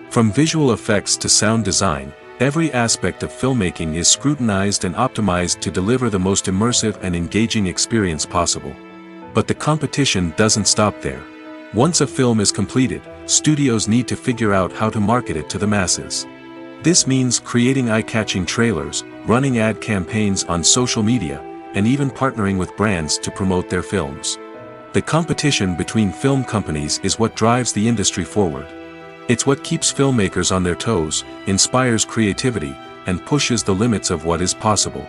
From visual effects to sound design, every aspect of filmmaking is scrutinized and optimized to deliver the most immersive and engaging experience possible. But the competition doesn't stop there. Once a film is completed, studios need to figure out how to market it to the masses. This means creating eye-catching trailers, running ad campaigns on social media, and even partnering with brands to promote their films. The competition between film companies is what drives the industry forward. It's what keeps filmmakers on their toes, inspires creativity, and pushes the limits of what is possible.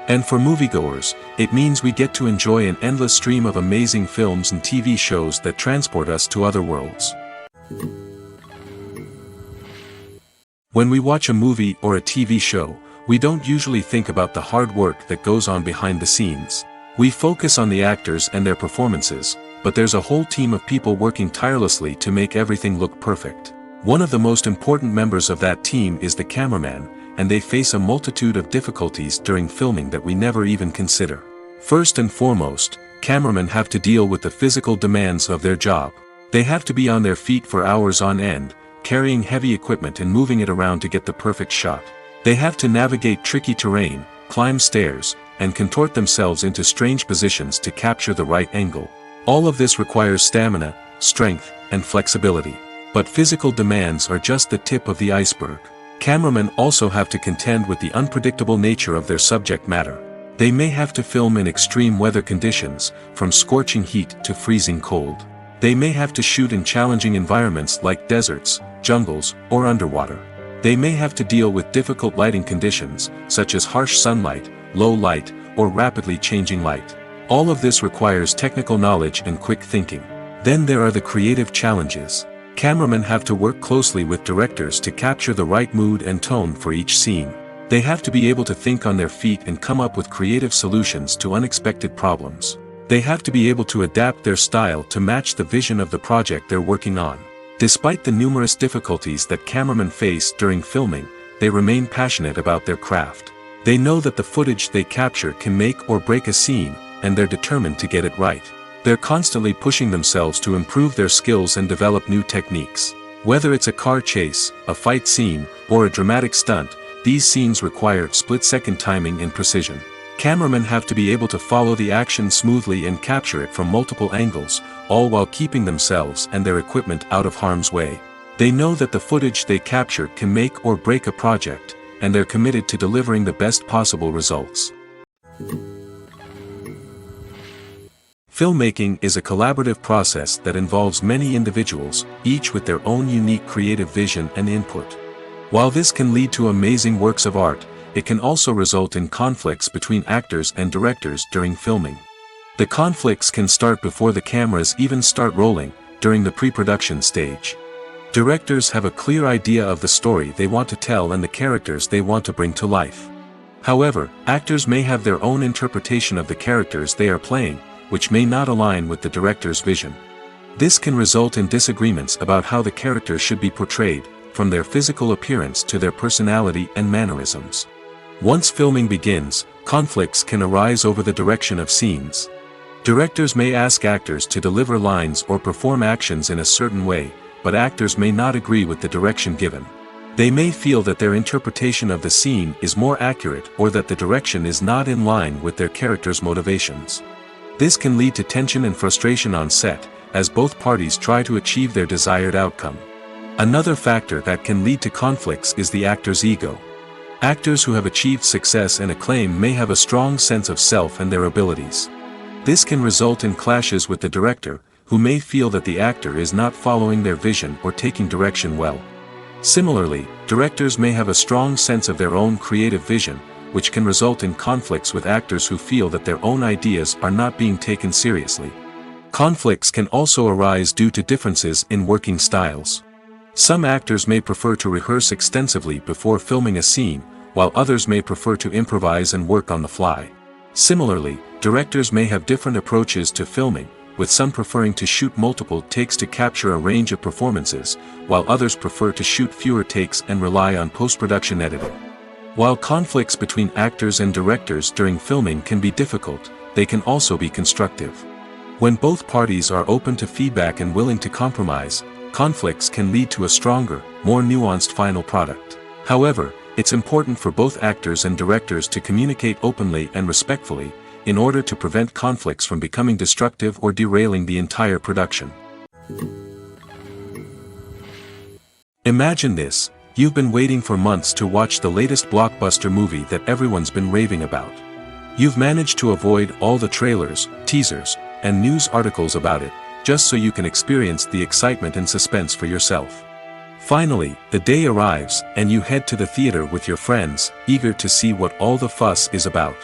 And for moviegoers, it means we get to enjoy an endless stream of amazing films and TV shows that transport us to other worlds. When we watch a movie or a TV show, we don't usually think about the hard work that goes on behind the scenes. We focus on the actors and their performances, but there's a whole team of people working tirelessly to make everything look perfect. One of the most important members of that team is the cameraman, and they face a multitude of difficulties during filming that we never even consider. First and foremost, cameramen have to deal with the physical demands of their job. They have to be on their feet for hours on end, carrying heavy equipment and moving it around to get the perfect shot. They have to navigate tricky terrain, climb stairs, and contort themselves into strange positions to capture the right angle. All of this requires stamina, strength, and flexibility. But physical demands are just the tip of the iceberg. Cameramen also have to contend with the unpredictable nature of their subject matter. They may have to film in extreme weather conditions, from scorching heat to freezing cold. They may have to shoot in challenging environments like deserts, jungles, or underwater. They may have to deal with difficult lighting conditions, such as harsh sunlight, low light, or rapidly changing light. All of this requires technical knowledge and quick thinking. Then there are the creative challenges. Cameramen have to work closely with directors to capture the right mood and tone for each scene. They have to be able to think on their feet and come up with creative solutions to unexpected problems. They have to be able to adapt their style to match the vision of the project they're working on. Despite the numerous difficulties that cameramen face during filming, they remain passionate about their craft. They know that the footage they capture can make or break a scene, and they're determined to get it right. They're constantly pushing themselves to improve their skills and develop new techniques. Whether it's a car chase, a fight scene, or a dramatic stunt, these scenes require split-second timing and precision. Cameramen have to be able to follow the action smoothly and capture it from multiple angles, all while keeping themselves and their equipment out of harm's way. They know that the footage they capture can make or break a project, and they're committed to delivering the best possible results. Filmmaking is a collaborative process that involves many individuals, each with their own unique creative vision and input. While this can lead to amazing works of art, it can also result in conflicts between actors and directors during filming. The conflicts can start before the cameras even start rolling, during the pre-production stage. Directors have a clear idea of the story they want to tell and the characters they want to bring to life. However, actors may have their own interpretation of the characters they are playing, which may not align with the director's vision. This can result in disagreements about how the characters should be portrayed, from their physical appearance to their personality and mannerisms. Once filming begins, conflicts can arise over the direction of scenes. Directors may ask actors to deliver lines or perform actions in a certain way, but actors may not agree with the direction given. They may feel that their interpretation of the scene is more accurate or that the direction is not in line with their character's motivations. This can lead to tension and frustration on set, as both parties try to achieve their desired outcome. Another factor that can lead to conflicts is the actor's ego. Actors who have achieved success and acclaim may have a strong sense of self and their abilities. This can result in clashes with the director, who may feel that the actor is not following their vision or taking direction well. Similarly, directors may have a strong sense of their own creative vision, which can result in conflicts with actors who feel that their own ideas are not being taken seriously. Conflicts can also arise due to differences in working styles. Some actors may prefer to rehearse extensively before filming a scene, while others may prefer to improvise and work on the fly. Similarly, directors may have different approaches to filming, with some preferring to shoot multiple takes to capture a range of performances, while others prefer to shoot fewer takes and rely on post-production editing. While conflicts between actors and directors during filming can be difficult, they can also be constructive. When both parties are open to feedback and willing to compromise, conflicts can lead to a stronger, more nuanced final product. However, it's important for both actors and directors to communicate openly and respectfully, in order to prevent conflicts from becoming destructive or derailing the entire production. Imagine this: you've been waiting for months to watch the latest blockbuster movie that everyone's been raving about. You've managed to avoid all the trailers, teasers, and news articles about it, just so you can experience the excitement and suspense for yourself. Finally, the day arrives, and you head to the theater with your friends, eager to see what all the fuss is about.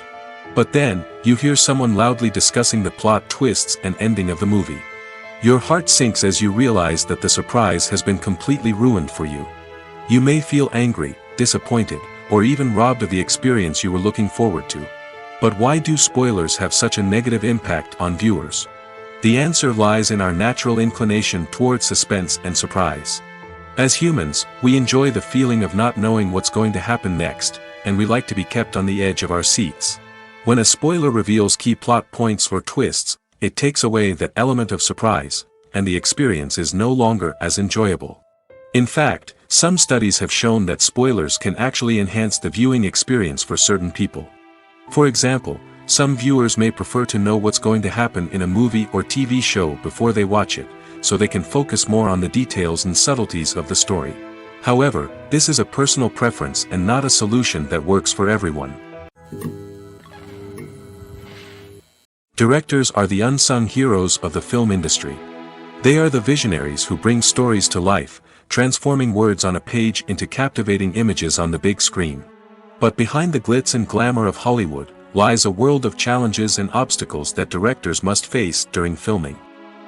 But then, you hear someone loudly discussing the plot twists and ending of the movie. Your heart sinks as you realize that the surprise has been completely ruined for you. You may feel angry, disappointed, or even robbed of the experience you were looking forward to. But why do spoilers have such a negative impact on viewers? The answer lies in our natural inclination towards suspense and surprise. As humans, we enjoy the feeling of not knowing what's going to happen next, and we like to be kept on the edge of our seats. When a spoiler reveals key plot points or twists, it takes away that element of surprise, and the experience is no longer as enjoyable. In fact, some studies have shown that spoilers can actually enhance the viewing experience for certain people. For example, some viewers may prefer to know what's going to happen in a movie or TV show before they watch it, so they can focus more on the details and subtleties of the story. However, this is a personal preference and not a solution that works for everyone. Directors are the unsung heroes of the film industry. They are the visionaries who bring stories to life, transforming words on a page into captivating images on the big screen. But behind the glitz and glamour of Hollywood lies a world of challenges and obstacles that directors must face during filming.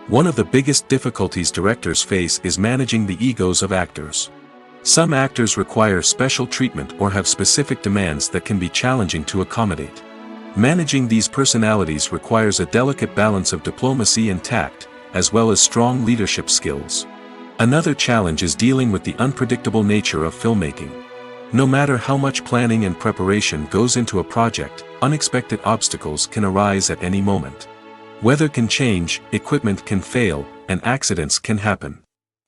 One of the biggest difficulties directors face is managing the egos of actors. Some actors require special treatment or have specific demands that can be challenging to accommodate. Managing these personalities requires a delicate balance of diplomacy and tact, as well as strong leadership skills. Another challenge is dealing with the unpredictable nature of filmmaking. No matter how much planning and preparation goes into a project, unexpected obstacles can arise at any moment. Weather can change, equipment can fail, and accidents can happen.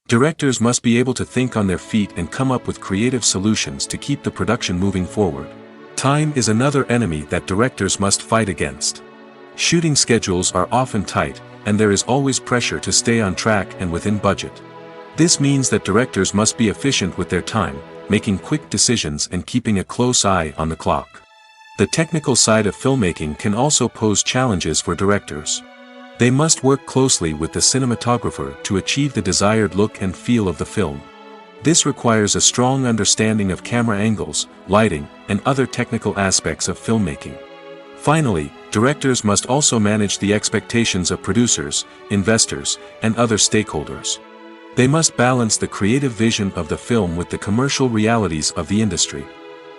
Directors must be able to think on their feet and come up with creative solutions to keep the production moving forward. Time is another enemy that directors must fight against. Shooting schedules are often tight, and there is always pressure to stay on track and within budget. This means that directors must be efficient with their time, making quick decisions and keeping a close eye on the clock. The technical side of filmmaking can also pose challenges for directors. They must work closely with the cinematographer to achieve the desired look and feel of the film. This requires a strong understanding of camera angles, lighting, and other technical aspects of filmmaking. Finally, directors must also manage the expectations of producers, investors, and other stakeholders. They must balance the creative vision of the film with the commercial realities of the industry.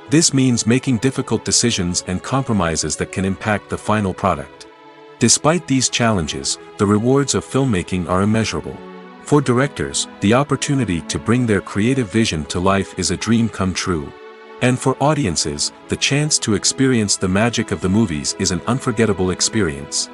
This means making difficult decisions and compromises that can impact the final product. Despite these challenges, the rewards of filmmaking are immeasurable. For directors, the opportunity to bring their creative vision to life is a dream come true. And for audiences, the chance to experience the magic of the movies is an unforgettable experience.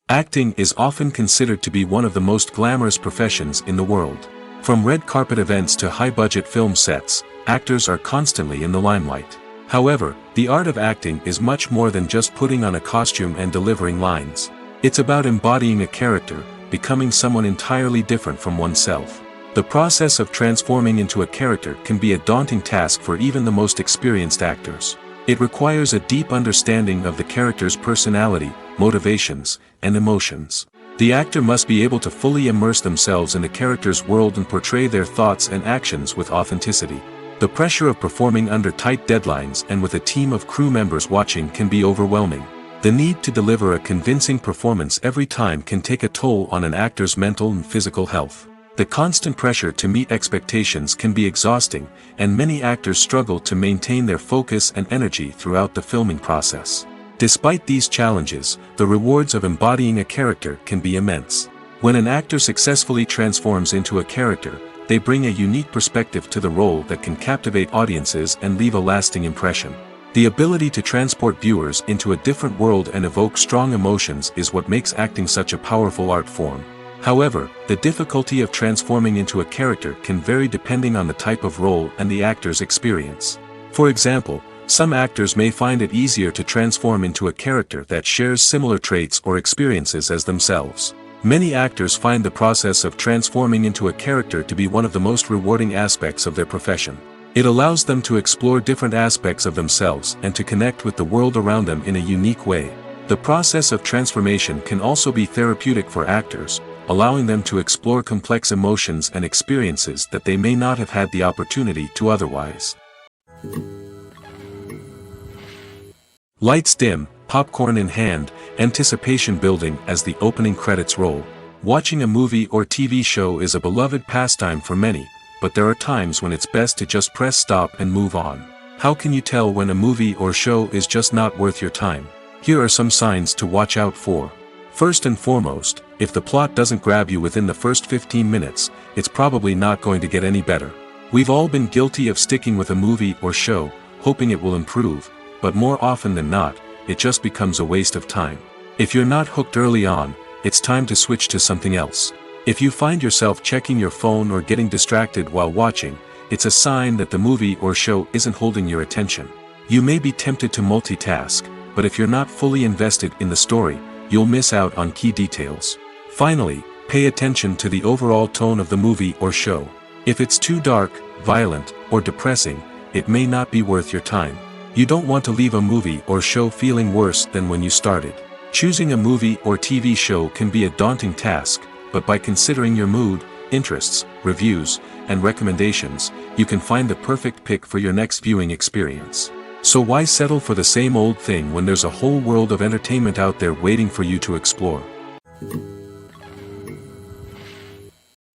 Acting is often considered to be one of the most glamorous professions in the world. From red carpet events to high-budget film sets, actors are constantly in the limelight. However, the art of acting is much more than just putting on a costume and delivering lines. It's about embodying a character, becoming someone entirely different from oneself. The process of transforming into a character can be a daunting task for even the most experienced actors. It requires a deep understanding of the character's personality, motivations, and emotions. The actor must be able to fully immerse themselves in the character's world and portray their thoughts and actions with authenticity. The pressure of performing under tight deadlines and with a team of crew members watching can be overwhelming. The need to deliver a convincing performance every time can take a toll on an actor's mental and physical health. The constant pressure to meet expectations can be exhausting, and many actors struggle to maintain their focus and energy throughout the filming process. Despite these challenges, the rewards of embodying a character can be immense. When an actor successfully transforms into a character, they bring a unique perspective to the role that can captivate audiences and leave a lasting impression. The ability to transport viewers into a different world and evoke strong emotions is what makes acting such a powerful art form. However, the difficulty of transforming into a character can vary depending on the type of role and the actor's experience. For example, some actors may find it easier to transform into a character that shares similar traits or experiences as themselves. Many actors find the process of transforming into a character to be one of the most rewarding aspects of their profession. It allows them to explore different aspects of themselves and to connect with the world around them in a unique way. The process of transformation can also be therapeutic for actors, allowing them to explore complex emotions and experiences that they may not have had the opportunity to otherwise. Lights dim, popcorn in hand, anticipation building as the opening credits roll. Watching a movie or TV show is a beloved pastime for many, but there are times when it's best to just press stop and move on. How can you tell when a movie or show is just not worth your time? Here are some signs to watch out for. First and foremost, if the plot doesn't grab you within the first 15 minutes, it's probably not going to get any better. We've all been guilty of sticking with a movie or show, hoping it will improve, but more often than not, it just becomes a waste of time. If you're not hooked early on, it's time to switch to something else. If you find yourself checking your phone or getting distracted while watching, it's a sign that the movie or show isn't holding your attention. You may be tempted to multitask, but if you're not fully invested in the story, you'll miss out on key details. Finally, pay attention to the overall tone of the movie or show. If it's too dark, violent, or depressing, it may not be worth your time. You don't want to leave a movie or show feeling worse than when you started. Choosing a movie or TV show can be a daunting task, but by considering your mood, interests, reviews, and recommendations, you can find the perfect pick for your next viewing experience. So why settle for the same old thing when there's a whole world of entertainment out there waiting for you to explore?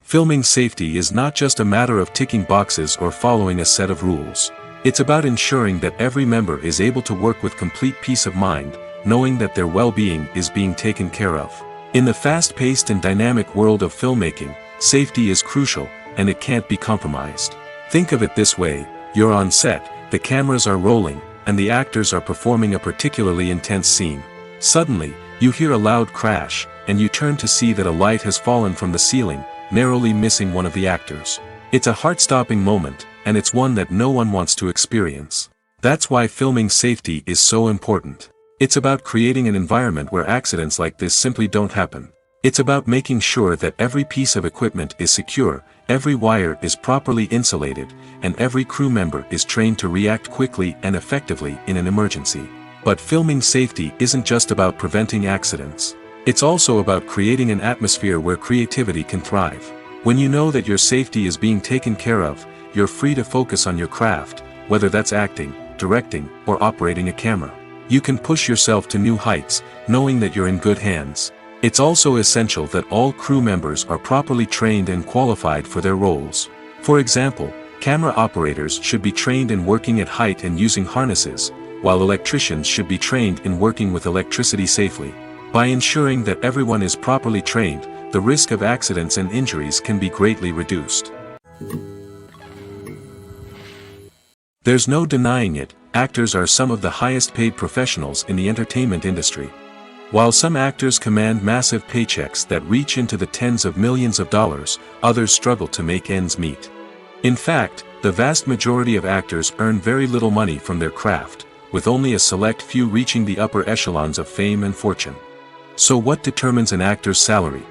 Filming safety is not just a matter of ticking boxes or following a set of rules. It's about ensuring that every member is able to work with complete peace of mind, knowing that their well-being is being taken care of. In the fast-paced and dynamic world of filmmaking, safety is crucial, and it can't be compromised. Think of it this way: you're on set, the cameras are rolling, and the actors are performing a particularly intense scene. Suddenly, you hear a loud crash, and you turn to see that a light has fallen from the ceiling, narrowly missing one of the actors. It's a heart-stopping moment, and it's one that no one wants to experience. That's why filming safety is so important. It's about creating an environment where accidents like this simply don't happen. It's about making sure that every piece of equipment is secure, every wire is properly insulated, and every crew member is trained to react quickly and effectively in an emergency. But filming safety isn't just about preventing accidents. It's also about creating an atmosphere where creativity can thrive. When you know that your safety is being taken care of, you're free to focus on your craft, whether that's acting, directing, or operating a camera. You can push yourself to new heights, knowing that you're in good hands. It's also essential that all crew members are properly trained and qualified for their roles. For example, camera operators should be trained in working at height and using harnesses, while electricians should be trained in working with electricity safely. By ensuring that everyone is properly trained, the risk of accidents and injuries can be greatly reduced. There's no denying it, actors are some of the highest paid professionals in the entertainment industry. While some actors command massive paychecks that reach into the tens of millions of dollars, others struggle to make ends meet. In fact, the vast majority of actors earn very little money from their craft, with only a select few reaching the upper echelons of fame and fortune. So what determines an actor's salary?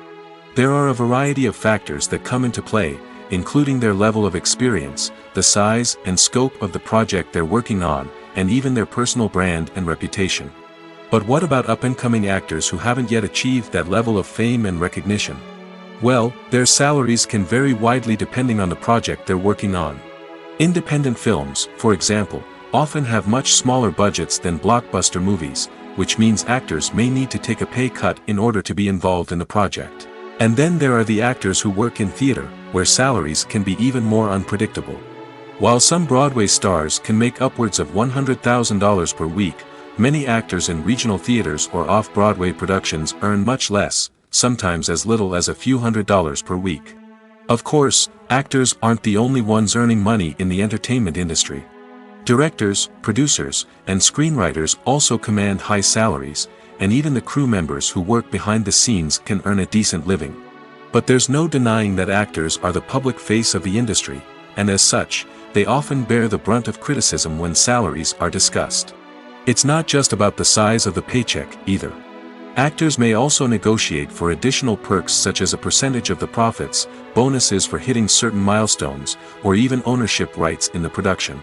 There are a variety of factors that come into play, including their level of experience, the size and scope of the project they're working on, and even their personal brand and reputation. But what about up-and-coming actors who haven't yet achieved that level of fame and recognition? Well, their salaries can vary widely depending on the project they're working on. Independent films, for example, often have much smaller budgets than blockbuster movies, which means actors may need to take a pay cut in order to be involved in the project. And then there are the actors who work in theater, where salaries can be even more unpredictable. While some Broadway stars can make upwards of $100,000 per week, many actors in regional theaters or off-Broadway productions earn much less, sometimes as little as a few $100s per week. Of course, actors aren't the only ones earning money in the entertainment industry. Directors, producers, and screenwriters also command high salaries, and even the crew members who work behind the scenes can earn a decent living. But there's no denying that actors are the public face of the industry, and as such, they often bear the brunt of criticism when salaries are discussed. It's not just about the size of the paycheck, either. Actors may also negotiate for additional perks such as a percentage of the profits, bonuses for hitting certain milestones, or even ownership rights in the production.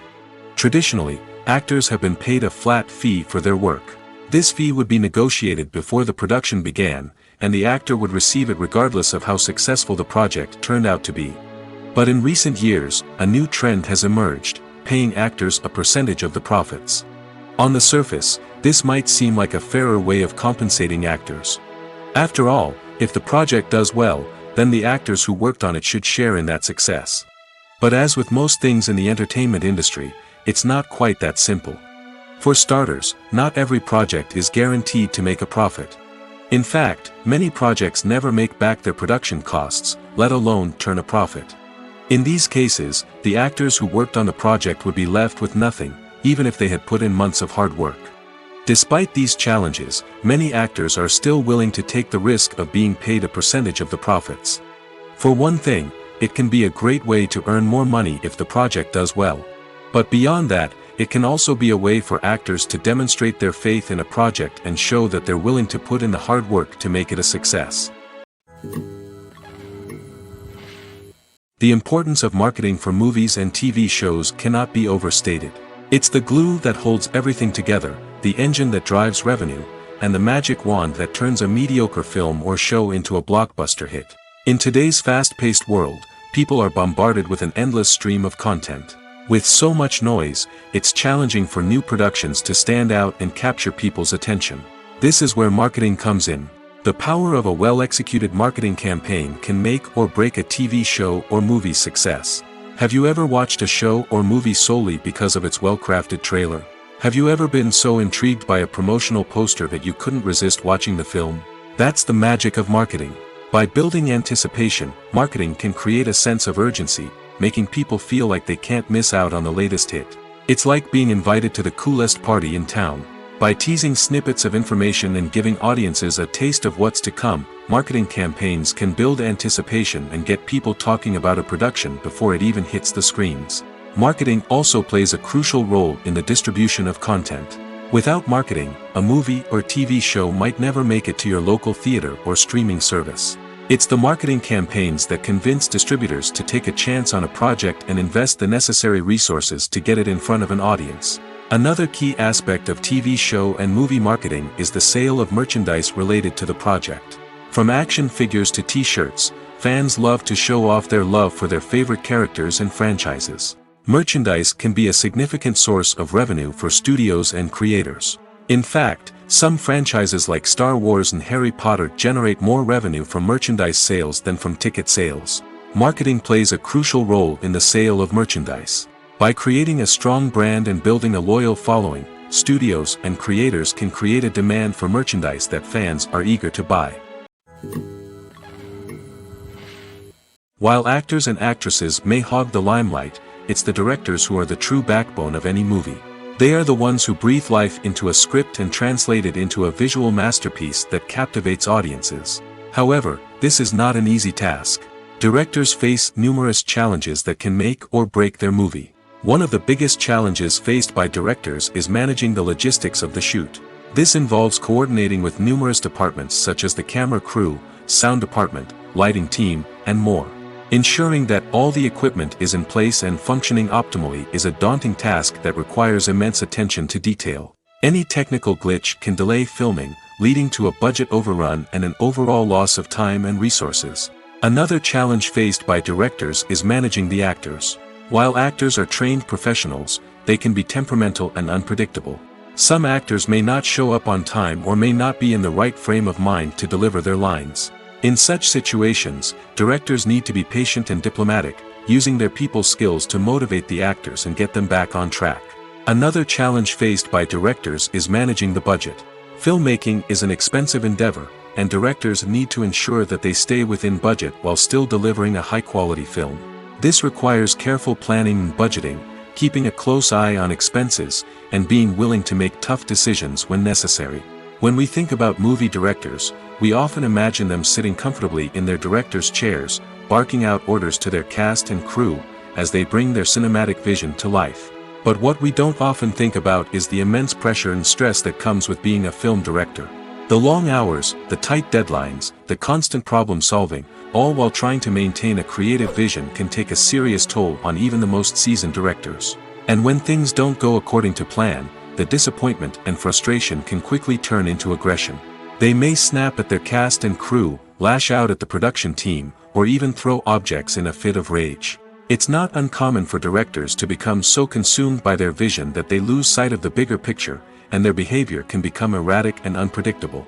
Traditionally, actors have been paid a flat fee for their work. This fee would be negotiated before the production began, and the actor would receive it regardless of how successful the project turned out to be. But in recent years, a new trend has emerged, paying actors a percentage of the profits. On the surface, this might seem like a fairer way of compensating actors. After all, if the project does well, then the actors who worked on it should share in that success. But as with most things in the entertainment industry, it's not quite that simple. For starters, not every project is guaranteed to make a profit. In fact, many projects never make back their production costs, let alone turn a profit. In these cases, the actors who worked on the project would be left with nothing, even if they had put in months of hard work. Despite these challenges, many actors are still willing to take the risk of being paid a percentage of the profits. For one thing, it can be a great way to earn more money if the project does well. But beyond that, it can also be a way for actors to demonstrate their faith in a project and show that they're willing to put in the hard work to make it a success. The importance of marketing for movies and TV shows cannot be overstated. It's the glue that holds everything together, the engine that drives revenue, and the magic wand that turns a mediocre film or show into a blockbuster hit. In today's fast-paced world, people are bombarded with an endless stream of content. With so much noise, it's challenging for new productions to stand out and capture people's attention. This is where marketing comes in. The power of a well-executed marketing campaign can make or break a TV show or movie's success. Have you ever watched a show or movie solely because of its well-crafted trailer? Have you ever been so intrigued by a promotional poster that you couldn't resist watching the film? That's the magic of marketing. By building anticipation, marketing can create a sense of urgency, making people feel like they can't miss out on the latest hit. It's like being invited to the coolest party in town. By teasing snippets of information and giving audiences a taste of what's to come, marketing campaigns can build anticipation and get people talking about a production before it even hits the screens. Marketing also plays a crucial role in the distribution of content. Without marketing, a movie or TV show might never make it to your local theater or streaming service. It's the marketing campaigns that convince distributors to take a chance on a project and invest the necessary resources to get it in front of an audience. Another key aspect of TV show and movie marketing is the sale of merchandise related to the project. From action figures to t-shirts, fans love to show off their love for their favorite characters and franchises. Merchandise can be a significant source of revenue for studios and creators. In fact, some franchises like Star Wars and Harry Potter generate more revenue from merchandise sales than from ticket sales. Marketing plays a crucial role in the sale of merchandise. By creating a strong brand and building a loyal following, studios and creators can create a demand for merchandise that fans are eager to buy. While actors and actresses may hog the limelight, it's the directors who are the true backbone of any movie. They are the ones who breathe life into a script and translate it into a visual masterpiece that captivates audiences. However, this is not an easy task. Directors face numerous challenges that can make or break their movie. One of the biggest challenges faced by directors is managing the logistics of the shoot. This involves coordinating with numerous departments such as the camera crew, sound department, lighting team, and more. Ensuring that all the equipment is in place and functioning optimally is a daunting task that requires immense attention to detail. Any technical glitch can delay filming, leading to a budget overrun and an overall loss of time and resources. Another challenge faced by directors is managing the actors. While actors are trained professionals, they can be temperamental and unpredictable. Some actors may not show up on time or may not be in the right frame of mind to deliver their lines. In such situations, directors need to be patient and diplomatic, using their people skills to motivate the actors and get them back on track. Another challenge faced by directors is managing the budget. Filmmaking is an expensive endeavor, and directors need to ensure that they stay within budget while still delivering a high-quality film. This requires careful planning and budgeting, keeping a close eye on expenses, and being willing to make tough decisions when necessary. When we think about movie directors, we often imagine them sitting comfortably in their director's chairs, barking out orders to their cast and crew, as they bring their cinematic vision to life. But what we don't often think about is the immense pressure and stress that comes with being a film director. The long hours, the tight deadlines, the constant problem solving, all while trying to maintain a creative vision can take a serious toll on even the most seasoned directors. And when things don't go according to plan, the disappointment and frustration can quickly turn into aggression. They may snap at their cast and crew, lash out at the production team, or even throw objects in a fit of rage. It's not uncommon for directors to become so consumed by their vision that they lose sight of the bigger picture, and their behavior can become erratic and unpredictable.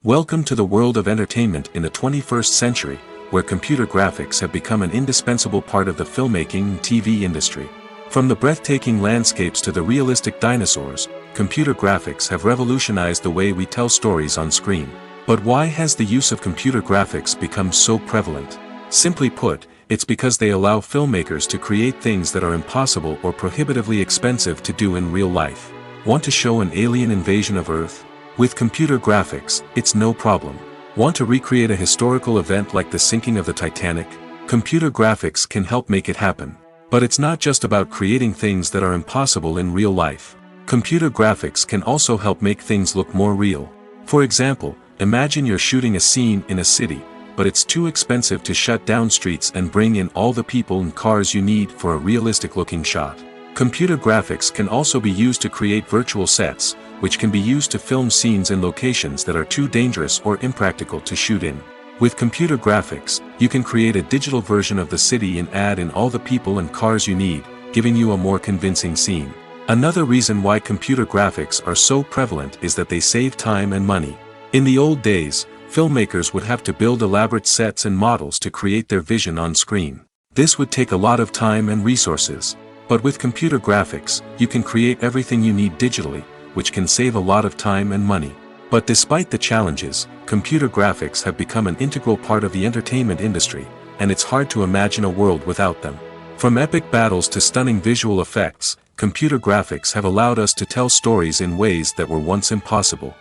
Welcome to the world of entertainment in the 21st century, where computer graphics have become an indispensable part of the filmmaking and TV industry. From the breathtaking landscapes to the realistic dinosaurs, computer graphics have revolutionized the way we tell stories on screen. But why has the use of computer graphics become so prevalent? Simply put, it's because they allow filmmakers to create things that are impossible or prohibitively expensive to do in real life. Want to show an alien invasion of Earth? With computer graphics, it's no problem. Want to recreate a historical event like the sinking of the Titanic? Computer graphics can help make it happen. But it's not just about creating things that are impossible in real life. Computer graphics can also help make things look more real. For example, imagine you're shooting a scene in a city, but it's too expensive to shut down streets and bring in all the people and cars you need for a realistic-looking shot. Computer graphics can also be used to create virtual sets, which can be used to film scenes in locations that are too dangerous or impractical to shoot in. With computer graphics, you can create a digital version of the city and add in all the people and cars you need, giving you a more convincing scene. Another reason why computer graphics are so prevalent is that they save time and money. In the old days, filmmakers would have to build elaborate sets and models to create their vision on screen. This would take a lot of time and resources. But with computer graphics, you can create everything you need digitally, which can save a lot of time and money. But despite the challenges, computer graphics have become an integral part of the entertainment industry, and it's hard to imagine a world without them. From epic battles to stunning visual effects, computer graphics have allowed us to tell stories in ways that were once impossible.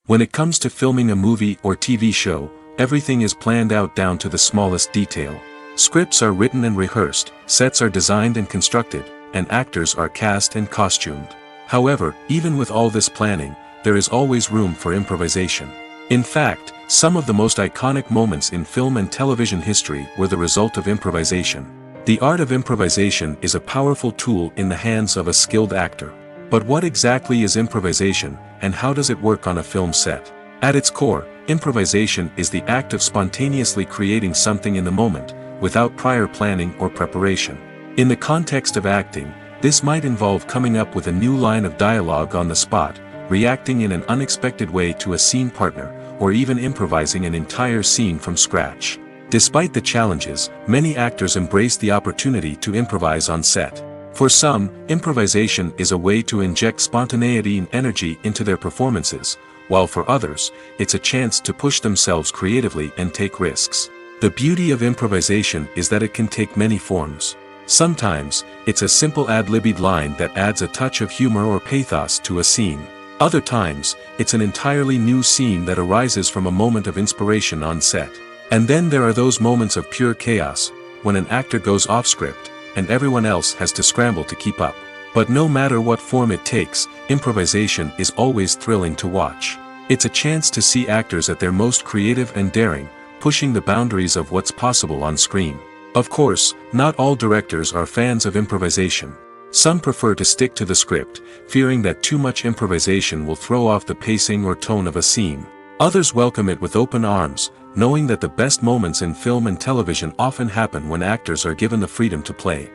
When it comes to filming a movie or TV show, everything is planned out down to the smallest detail. Scripts are written and rehearsed, sets are designed and constructed, and actors are cast and costumed. However, even with all this planning, there is always room for improvisation. In fact, some of the most iconic moments in film and television history were the result of improvisation. The art of improvisation is a powerful tool in the hands of a skilled actor. But what exactly is improvisation, and how does it work on a film set? At its core, improvisation is the act of spontaneously creating something in the moment, without prior planning or preparation. In the context of acting, this might involve coming up with a new line of dialogue on the spot, reacting in an unexpected way to a scene partner, or even improvising an entire scene from scratch. Despite the challenges, many actors embrace the opportunity to improvise on set. For some, improvisation is a way to inject spontaneity and energy into their performances, while for others, it's a chance to push themselves creatively and take risks. The beauty of improvisation is that it can take many forms. Sometimes, it's a simple ad-libbed line that adds a touch of humor or pathos to a scene. Other times, it's an entirely new scene that arises from a moment of inspiration on set. And then there are those moments of pure chaos, when an actor goes off script, and everyone else has to scramble to keep up. But no matter what form it takes, improvisation is always thrilling to watch. It's a chance to see actors at their most creative and daring, pushing the boundaries of what's possible on screen. Of course, not all directors are fans of improvisation. Some prefer to stick to the script, fearing that too much improvisation will throw off the pacing or tone of a scene. Others welcome it with open arms, knowing that the best moments in film and television often happen when actors are given the freedom to play.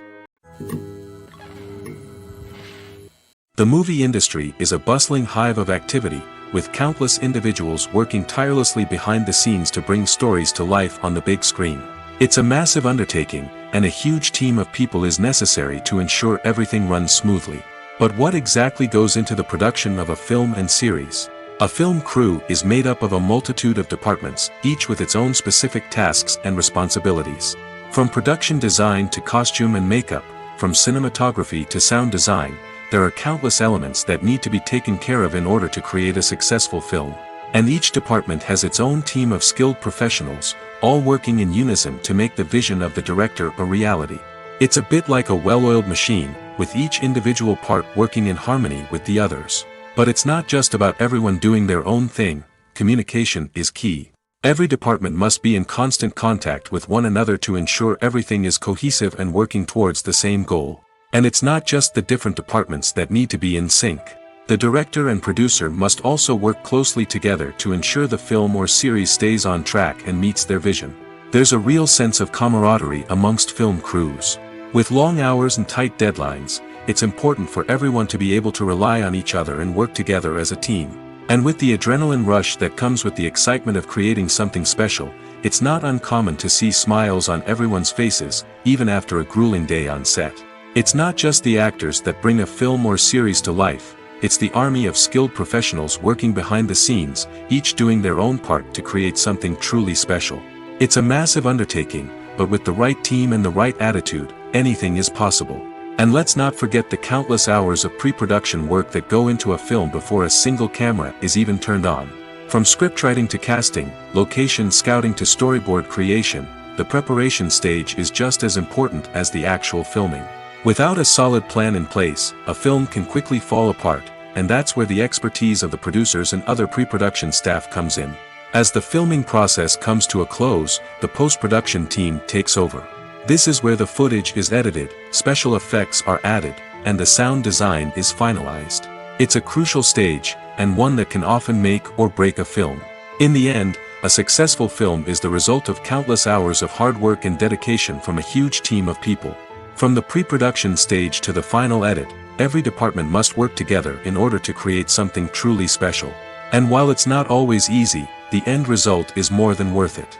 The movie industry is a bustling hive of activity, with countless individuals working tirelessly behind the scenes to bring stories to life on the big screen. It's a massive undertaking, and a huge team of people is necessary to ensure everything runs smoothly. But what exactly goes into the production of a film and series? A film crew is made up of a multitude of departments, each with its own specific tasks and responsibilities. From production design to costume and makeup, from cinematography to sound design, there are countless elements that need to be taken care of in order to create a successful film. And each department has its own team of skilled professionals, all working in unison to make the vision of the director a reality. It's a bit like a well-oiled machine, with each individual part working in harmony with the others. But it's not just about everyone doing their own thing. Communication is key. Every department must be in constant contact with one another to ensure everything is cohesive and working towards the same goal. And it's not just the different departments that need to be in sync. The director and producer must also work closely together to ensure the film or series stays on track and meets their vision. There's a real sense of camaraderie amongst film crews. With long hours and tight deadlines, it's important for everyone to be able to rely on each other and work together as a team. And with the adrenaline rush that comes with the excitement of creating something special, it's not uncommon to see smiles on everyone's faces, even after a grueling day on set. It's not just the actors that bring a film or series to life. It's the army of skilled professionals working behind the scenes, each doing their own part to create something truly special. It's a massive undertaking, but with the right team and the right attitude, anything is possible. And let's not forget the countless hours of pre-production work that go into a film before a single camera is even turned on. From scriptwriting to casting, location scouting to storyboard creation, the preparation stage is just as important as the actual filming. Without a solid plan in place, a film can quickly fall apart, and that's where the expertise of the producers and other pre-production staff comes in. As the filming process comes to a close, the post-production team takes over. This is where the footage is edited, special effects are added, and the sound design is finalized. It's a crucial stage, and one that can often make or break a film. In the end, a successful film is the result of countless hours of hard work and dedication from a huge team of people. From the pre-production stage to the final edit, every department must work together in order to create something truly special. And while it's not always easy, the end result is more than worth it.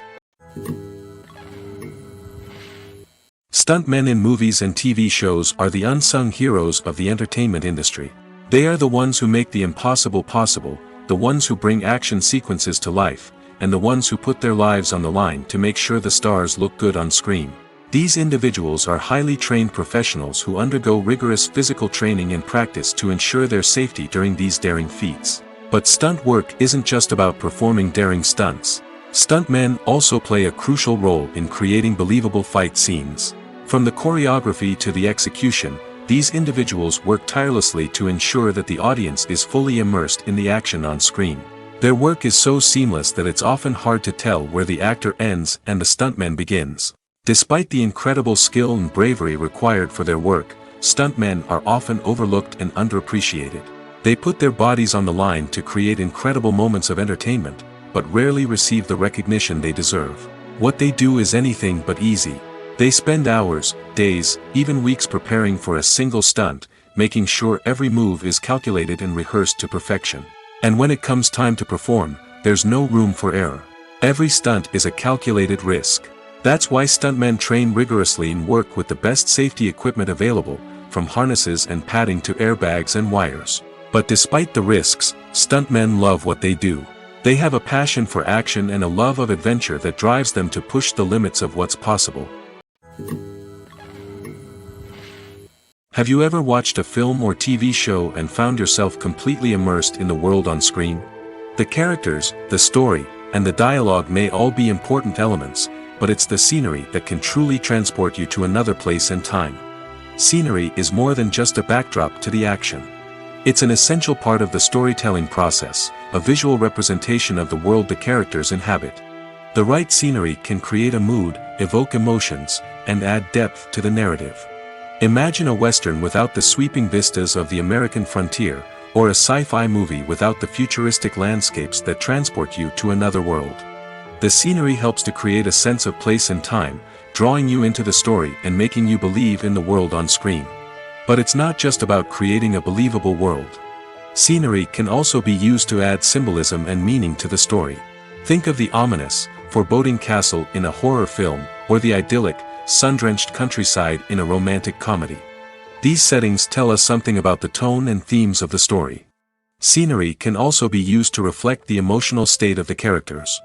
Stuntmen in movies and TV shows are the unsung heroes of the entertainment industry. They are the ones who make the impossible possible, the ones who bring action sequences to life, and the ones who put their lives on the line to make sure the stars look good on screen. These individuals are highly trained professionals who undergo rigorous physical training and practice to ensure their safety during these daring feats. But stunt work isn't just about performing daring stunts. Stuntmen also play a crucial role in creating believable fight scenes. From the choreography to the execution, these individuals work tirelessly to ensure that the audience is fully immersed in the action on screen. Their work is so seamless that it's often hard to tell where the actor ends and the stuntman begins. Despite the incredible skill and bravery required for their work, stuntmen are often overlooked and underappreciated. They put their bodies on the line to create incredible moments of entertainment, but rarely receive the recognition they deserve. What they do is anything but easy. They spend hours, days, even weeks preparing for a single stunt, making sure every move is calculated and rehearsed to perfection. And when it comes time to perform, there's no room for error. Every stunt is a calculated risk. That's why stuntmen train rigorously and work with the best safety equipment available, from harnesses and padding to airbags and wires. But despite the risks, stuntmen love what they do. They have a passion for action and a love of adventure that drives them to push the limits of what's possible. Have you ever watched a film or TV show and found yourself completely immersed in the world on screen? The characters, the story, and the dialogue may all be important elements, but it's the scenery that can truly transport you to another place and time. Scenery is more than just a backdrop to the action. It's an essential part of the storytelling process, a visual representation of the world the characters inhabit. The right scenery can create a mood, evoke emotions, and add depth to the narrative. Imagine a Western without the sweeping vistas of the American frontier, or a sci-fi movie without the futuristic landscapes that transport you to another world. The scenery helps to create a sense of place and time, drawing you into the story and making you believe in the world on screen. But it's not just about creating a believable world. Scenery can also be used to add symbolism and meaning to the story. Think of the ominous, foreboding castle in a horror film, or the idyllic, sun-drenched countryside in a romantic comedy. These settings tell us something about the tone and themes of the story. Scenery can also be used to reflect the emotional state of the characters.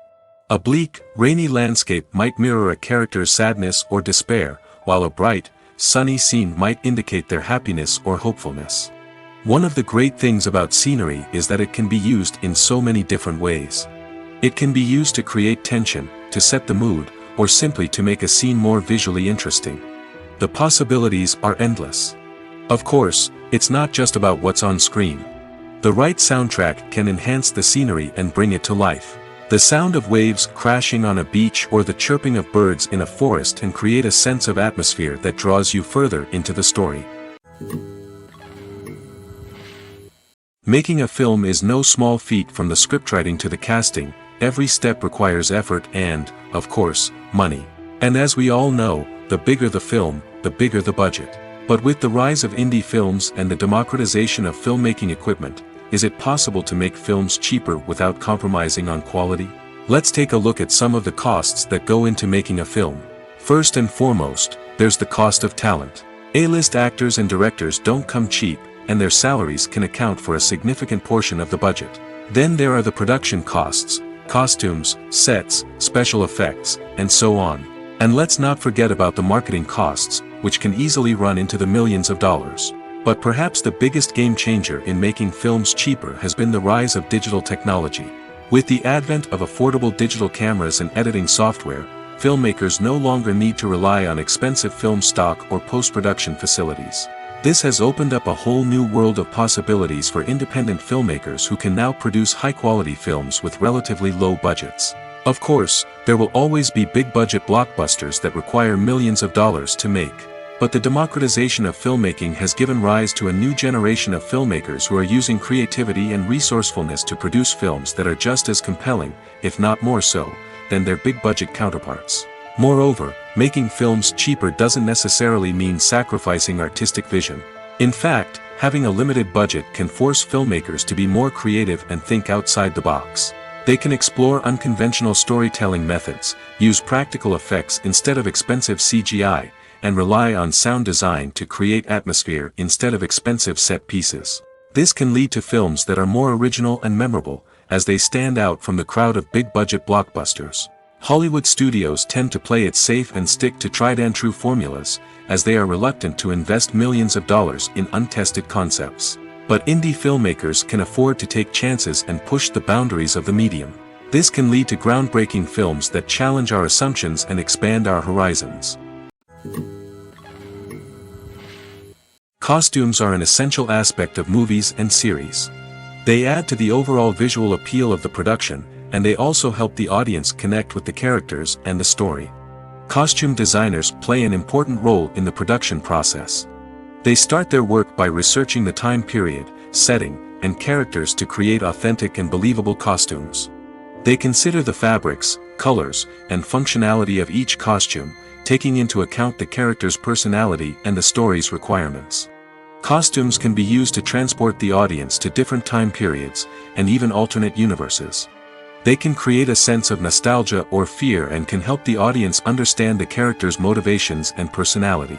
A bleak, rainy landscape might mirror a character's sadness or despair, while a bright, sunny scene might indicate their happiness or hopefulness. One of the great things about scenery is that it can be used in so many different ways. It can be used to create tension, to set the mood, or simply to make a scene more visually interesting. The possibilities are endless. Of course, it's not just about what's on screen. The right soundtrack can enhance the scenery and bring it to life. The sound of waves crashing on a beach or the chirping of birds in a forest can create a sense of atmosphere that draws you further into the story. Making a film is no small feat. From the scriptwriting to the casting, every step requires effort and, of course, money. And as we all know, the bigger the film, the bigger the budget. But with the rise of indie films and the democratization of filmmaking equipment, is it possible to make films cheaper without compromising on quality? Let's take a look at some of the costs that go into making a film. First and foremost, there's the cost of talent. A-list actors and directors don't come cheap, and their salaries can account for a significant portion of the budget. Then there are the production costs, costumes, sets, special effects, and so on. And let's not forget about the marketing costs, which can easily run into the millions of dollars. But perhaps the biggest game changer in making films cheaper has been the rise of digital technology. With the advent of affordable digital cameras and editing software, filmmakers no longer need to rely on expensive film stock or post-production facilities. This has opened up a whole new world of possibilities for independent filmmakers who can now produce high-quality films with relatively low budgets. Of course, there will always be big-budget blockbusters that require millions of dollars to make. But the democratization of filmmaking has given rise to a new generation of filmmakers who are using creativity and resourcefulness to produce films that are just as compelling, if not more so, than their big-budget counterparts. Moreover, making films cheaper doesn't necessarily mean sacrificing artistic vision. In fact, having a limited budget can force filmmakers to be more creative and think outside the box. They can explore unconventional storytelling methods, use practical effects instead of expensive CGI, and rely on sound design to create atmosphere instead of expensive set pieces. This can lead to films that are more original and memorable, as they stand out from the crowd of big-budget blockbusters. Hollywood studios tend to play it safe and stick to tried-and-true formulas, as they are reluctant to invest millions of dollars in untested concepts. But indie filmmakers can afford to take chances and push the boundaries of the medium. This can lead to groundbreaking films that challenge our assumptions and expand our horizons. Costumes are an essential aspect of movies and series. They add to the overall visual appeal of the production, and they also help the audience connect with the characters and the story. Costume designers play an important role in the production process. They start their work by researching the time period, setting, and characters to create authentic and believable costumes. They consider the fabrics, colors, and functionality of each costume, taking into account the character's personality and the story's requirements. Costumes can be used to transport the audience to different time periods, and even alternate universes. They can create a sense of nostalgia or fear and can help the audience understand the character's motivations and personality.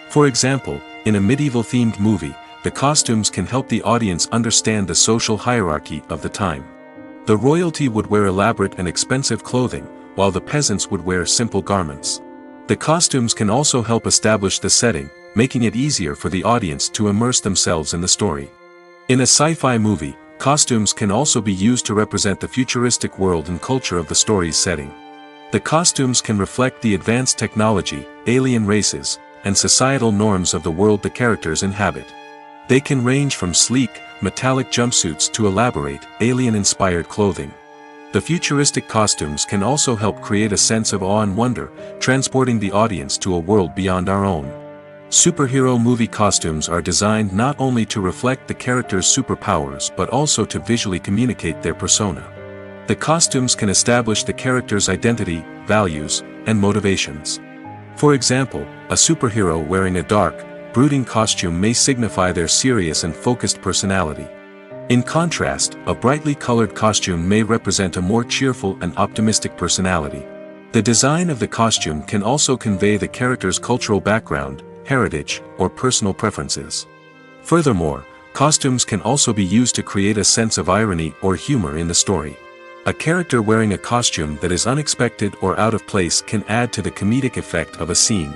For example, in a medieval-themed movie, the costumes can help the audience understand the social hierarchy of the time. The royalty would wear elaborate and expensive clothing, while the peasants would wear simple garments. The costumes can also help establish the setting, making it easier for the audience to immerse themselves in the story. In a sci-fi movie, costumes can also be used to represent the futuristic world and culture of the story's setting. The costumes can reflect the advanced technology, alien races, and societal norms of the world the characters inhabit. They can range from sleek, metallic jumpsuits to elaborate, alien-inspired clothing. The futuristic costumes can also help create a sense of awe and wonder, transporting the audience to a world beyond our own. Superhero movie costumes are designed not only to reflect the character's superpowers but also to visually communicate their persona. The costumes can establish the character's identity, values, and motivations. For example, a superhero wearing a dark, brooding costume may signify their serious and focused personality. In contrast, a brightly colored costume may represent a more cheerful and optimistic personality. The design of the costume can also convey the character's cultural background, heritage, or personal preferences. Furthermore, costumes can also be used to create a sense of irony or humor in the story. A character wearing a costume that is unexpected or out of place can add to the comedic effect of a scene.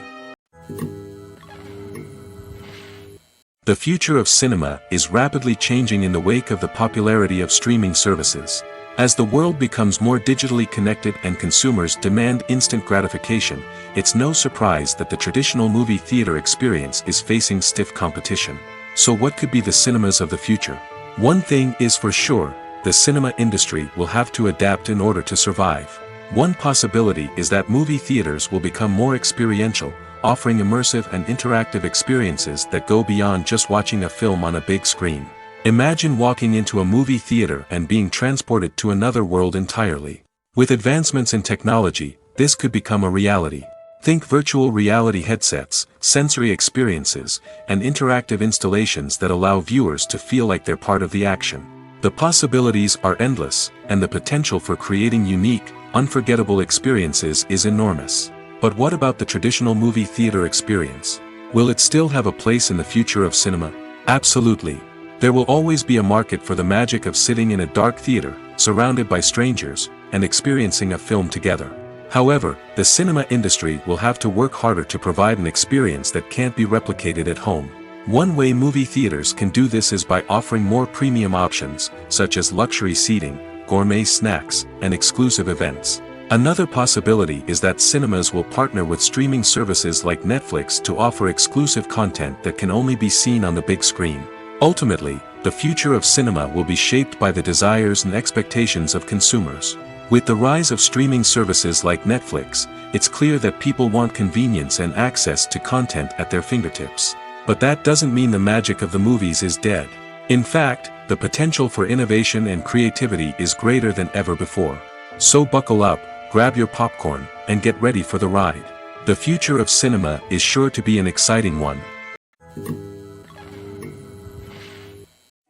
The future of cinema is rapidly changing in the wake of the popularity of streaming services. As the world becomes more digitally connected and consumers demand instant gratification, it's no surprise that the traditional movie theater experience is facing stiff competition. So what could be the cinemas of the future? One thing is for sure, the cinema industry will have to adapt in order to survive. One possibility is that movie theaters will become more experiential, offering immersive and interactive experiences that go beyond just watching a film on a big screen. Imagine walking into a movie theater and being transported to another world entirely. With advancements in technology, this could become a reality. Think virtual reality headsets, sensory experiences, and interactive installations that allow viewers to feel like they're part of the action. The possibilities are endless, and the potential for creating unique, unforgettable experiences is enormous. But what about the traditional movie theater experience? Will it still have a place in the future of cinema? Absolutely. There will always be a market for the magic of sitting in a dark theater, surrounded by strangers, and experiencing a film together. However, the cinema industry will have to work harder to provide an experience that can't be replicated at home. One way movie theaters can do this is by offering more premium options, such as luxury seating, gourmet snacks, and exclusive events. Another possibility is that cinemas will partner with streaming services like Netflix to offer exclusive content that can only be seen on the big screen. Ultimately, the future of cinema will be shaped by the desires and expectations of consumers. With the rise of streaming services like Netflix, it's clear that people want convenience and access to content at their fingertips. But that doesn't mean the magic of the movies is dead. In fact, the potential for innovation and creativity is greater than ever before. So buckle up, grab your popcorn, and get ready for the ride. The future of cinema is sure to be an exciting one.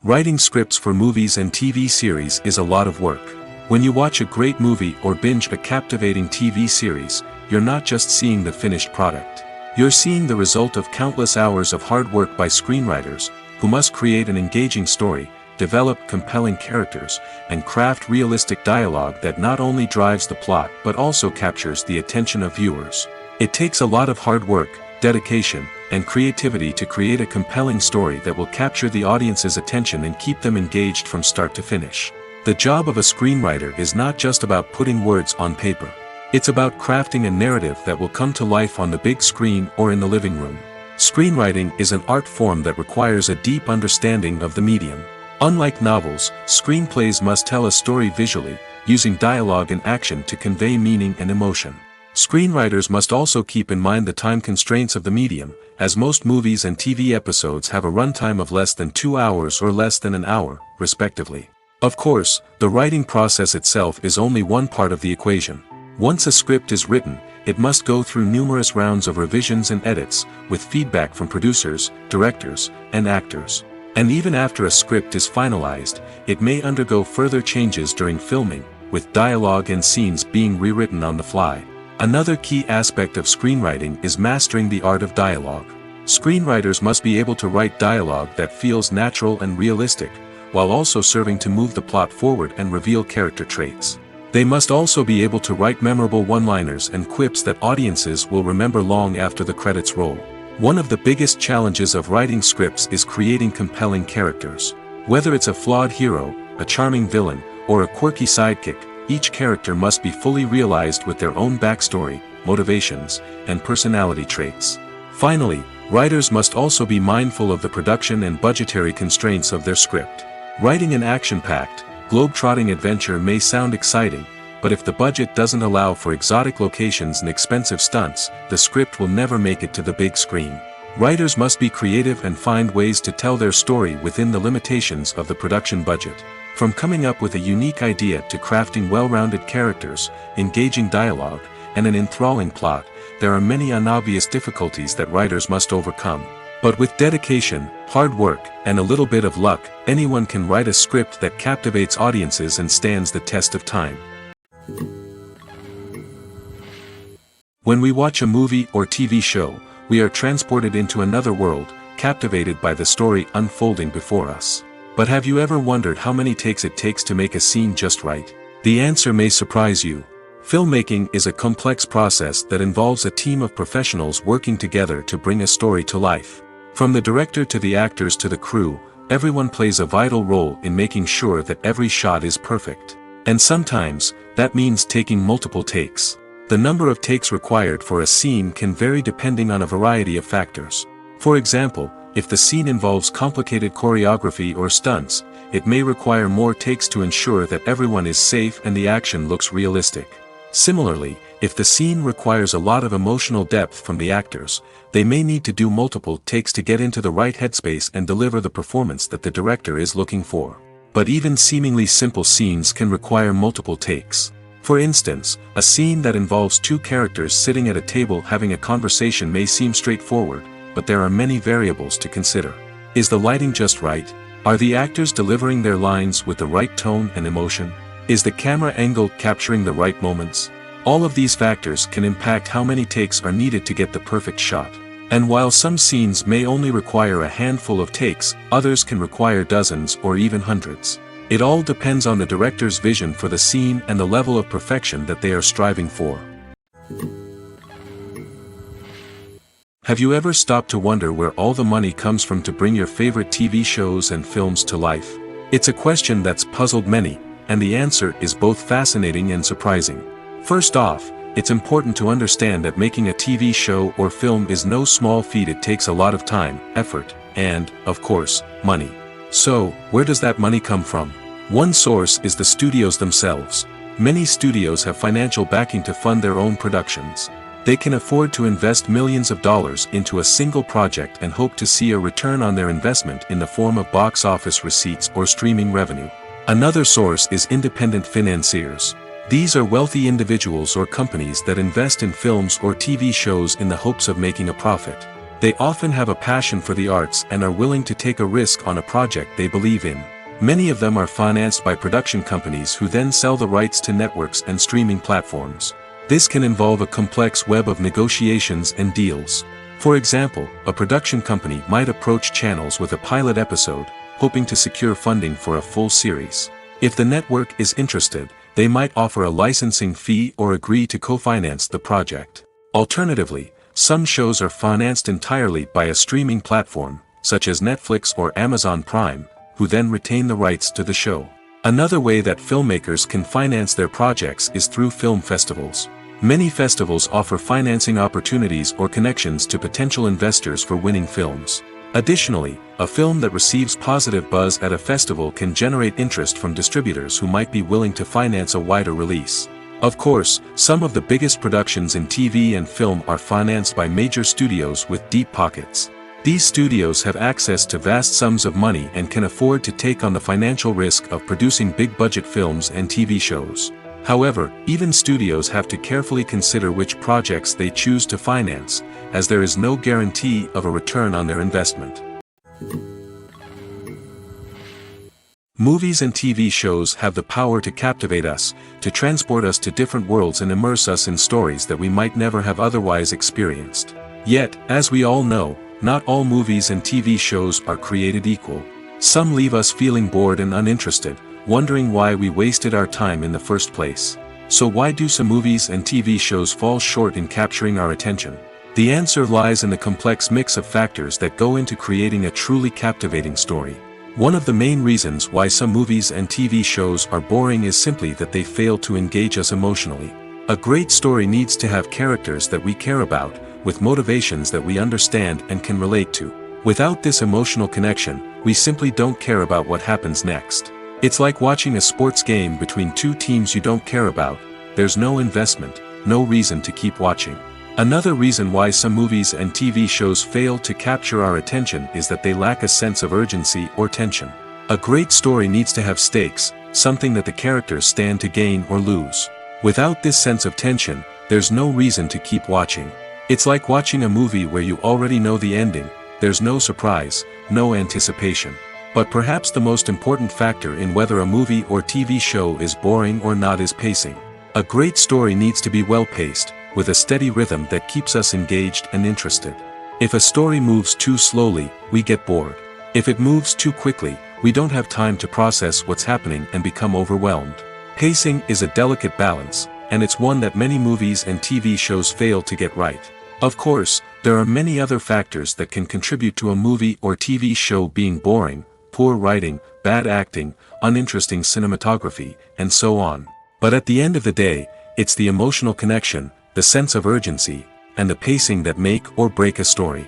Writing scripts for movies and TV series is a lot of work. When you watch a great movie or binge a captivating TV series, you're not just seeing the finished product. You're seeing the result of countless hours of hard work by screenwriters, who must create an engaging story, develop compelling characters, and craft realistic dialogue that not only drives the plot but also captures the attention of viewers. It takes a lot of hard work, dedication, and creativity to create a compelling story that will capture the audience's attention and keep them engaged from start to finish. The job of a screenwriter is not just about putting words on paper. It's about crafting a narrative that will come to life on the big screen or in the living room. Screenwriting is an art form that requires a deep understanding of the medium. Unlike novels, screenplays must tell a story visually, using dialogue and action to convey meaning and emotion. Screenwriters must also keep in mind the time constraints of the medium, as most movies and TV episodes have a runtime of less than 2 hours or less than an hour, respectively. Of course, the writing process itself is only one part of the equation. Once a script is written, it must go through numerous rounds of revisions and edits, with feedback from producers, directors, and actors. And even after a script is finalized, it may undergo further changes during filming, with dialogue and scenes being rewritten on the fly. Another key aspect of screenwriting is mastering the art of dialogue. Screenwriters must be able to write dialogue that feels natural and realistic, while also serving to move the plot forward and reveal character traits. They must also be able to write memorable one-liners and quips that audiences will remember long after the credits roll. One of the biggest challenges of writing scripts is creating compelling characters. Whether it's a flawed hero, a charming villain, or a quirky sidekick, each character must be fully realized with their own backstory, motivations, and personality traits. Finally, writers must also be mindful of the production and budgetary constraints of their script. Writing an action-packed, globe-trotting adventure may sound exciting, but if the budget doesn't allow for exotic locations and expensive stunts, the script will never make it to the big screen. Writers must be creative and find ways to tell their story within the limitations of the production budget. From coming up with a unique idea to crafting well-rounded characters, engaging dialogue, and an enthralling plot, there are many unobvious difficulties that writers must overcome. But with dedication, hard work, and a little bit of luck, anyone can write a script that captivates audiences and stands the test of time. When we watch a movie or TV show, we are transported into another world, captivated by the story unfolding before us. But have you ever wondered how many takes it takes to make a scene just right? The answer may surprise you. Filmmaking is a complex process that involves a team of professionals working together to bring a story to life. From the director to the actors to the crew, everyone plays a vital role in making sure that every shot is perfect. And sometimes, that means taking multiple takes. The number of takes required for a scene can vary depending on a variety of factors. For example, if the scene involves complicated choreography or stunts, it may require more takes to ensure that everyone is safe and the action looks realistic. Similarly, if the scene requires a lot of emotional depth from the actors, they may need to do multiple takes to get into the right headspace and deliver the performance that the director is looking for. But even seemingly simple scenes can require multiple takes. For instance, a scene that involves two characters sitting at a table having a conversation may seem straightforward, but there are many variables to consider. Is the lighting just right? Are the actors delivering their lines with the right tone and emotion? Is the camera angle capturing the right moments? All of these factors can impact how many takes are needed to get the perfect shot. And while some scenes may only require a handful of takes, others can require dozens or even hundreds. It all depends on the director's vision for the scene and the level of perfection that they are striving for. Have you ever stopped to wonder where all the money comes from to bring your favorite TV shows and films to life? It's a question that's puzzled many, and the answer is both fascinating and surprising. First off, it's important to understand that making a TV show or film is no small feat. It takes a lot of time, effort, and, of course, money. So, where does that money come from? One source is the studios themselves. Many studios have financial backing to fund their own productions. They can afford to invest millions of dollars into a single project and hope to see a return on their investment in the form of box office receipts or streaming revenue. Another source is independent financiers. These are wealthy individuals or companies that invest in films or TV shows in the hopes of making a profit. They often have a passion for the arts and are willing to take a risk on a project they believe in. Many of them are financed by production companies who then sell the rights to networks and streaming platforms. This can involve a complex web of negotiations and deals. For example, a production company might approach channels with a pilot episode, hoping to secure funding for a full series. If the network is interested, they might offer a licensing fee or agree to co-finance the project. Alternatively, some shows are financed entirely by a streaming platform, such as Netflix or Amazon Prime, who then retain the rights to the show. Another way that filmmakers can finance their projects is through film festivals. Many festivals offer financing opportunities or connections to potential investors for winning films. Additionally, a film that receives positive buzz at a festival can generate interest from distributors who might be willing to finance a wider release. Of course, some of the biggest productions in TV and film are financed by major studios with deep pockets. These studios have access to vast sums of money and can afford to take on the financial risk of producing big-budget films and TV shows. However, even studios have to carefully consider which projects they choose to finance, as there is no guarantee of a return on their investment. Movies and TV shows have the power to captivate us, to transport us to different worlds and immerse us in stories that we might never have otherwise experienced. Yet, as we all know, not all movies and TV shows are created equal. Some leave us feeling bored and uninterested, wondering why we wasted our time in the first place. So why do some movies and TV shows fall short in capturing our attention? The answer lies in the complex mix of factors that go into creating a truly captivating story. One of the main reasons why some movies and TV shows are boring is simply that they fail to engage us emotionally. A great story needs to have characters that we care about, with motivations that we understand and can relate to. Without this emotional connection, we simply don't care about what happens next. It's like watching a sports game between two teams you don't care about. There's no investment, no reason to keep watching. Another reason why some movies and TV shows fail to capture our attention is that they lack a sense of urgency or tension. A great story needs to have stakes, something that the characters stand to gain or lose. Without this sense of tension, there's no reason to keep watching. It's like watching a movie where you already know the ending. There's no surprise, no anticipation. But perhaps the most important factor in whether a movie or TV show is boring or not is pacing. A great story needs to be well-paced, with a steady rhythm that keeps us engaged and interested. If a story moves too slowly, we get bored. If it moves too quickly, we don't have time to process what's happening and become overwhelmed. Pacing is a delicate balance, and it's one that many movies and TV shows fail to get right. Of course, there are many other factors that can contribute to a movie or TV show being boring: poor writing, bad acting, uninteresting cinematography, and so on. But at the end of the day, it's the emotional connection, the sense of urgency, and the pacing that make or break a story.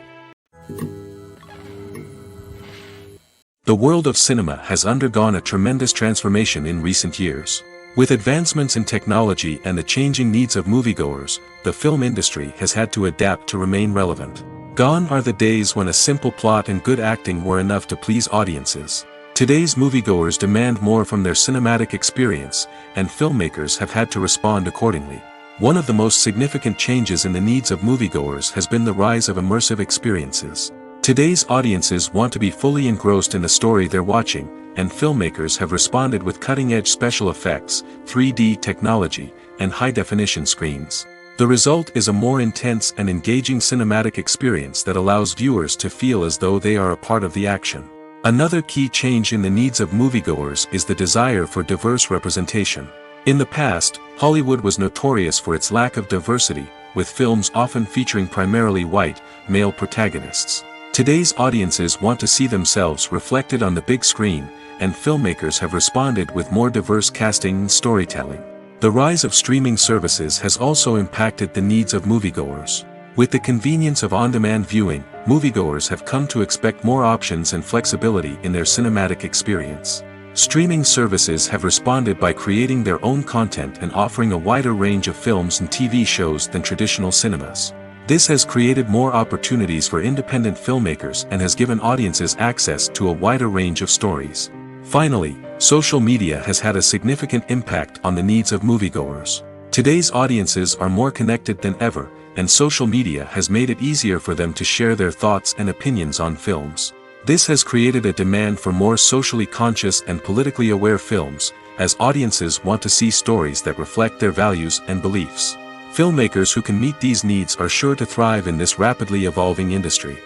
The world of cinema has undergone a tremendous transformation in recent years. With advancements in technology and the changing needs of moviegoers, the film industry has had to adapt to remain relevant. Gone are the days when a simple plot and good acting were enough to please audiences. Today's moviegoers demand more from their cinematic experience, and filmmakers have had to respond accordingly. One of the most significant changes in the needs of moviegoers has been the rise of immersive experiences. Today's audiences want to be fully engrossed in the story they're watching, and filmmakers have responded with cutting-edge special effects, 3D technology, and high-definition screens. The result is a more intense and engaging cinematic experience that allows viewers to feel as though they are a part of the action. Another key change in the needs of moviegoers is the desire for diverse representation. In the past, Hollywood was notorious for its lack of diversity, with films often featuring primarily white, male protagonists. Today's audiences want to see themselves reflected on the big screen, and filmmakers have responded with more diverse casting and storytelling. The rise of streaming services has also impacted the needs of moviegoers. With the convenience of on-demand viewing, moviegoers have come to expect more options and flexibility in their cinematic experience. Streaming services have responded by creating their own content and offering a wider range of films and TV shows than traditional cinemas. This has created more opportunities for independent filmmakers and has given audiences access to a wider range of stories. Finally, social media has had a significant impact on the needs of moviegoers. Today's audiences are more connected than ever, and social media has made it easier for them to share their thoughts and opinions on films. This has created a demand for more socially conscious and politically aware films, as audiences want to see stories that reflect their values and beliefs. Filmmakers who can meet these needs are sure to thrive in this rapidly evolving industry.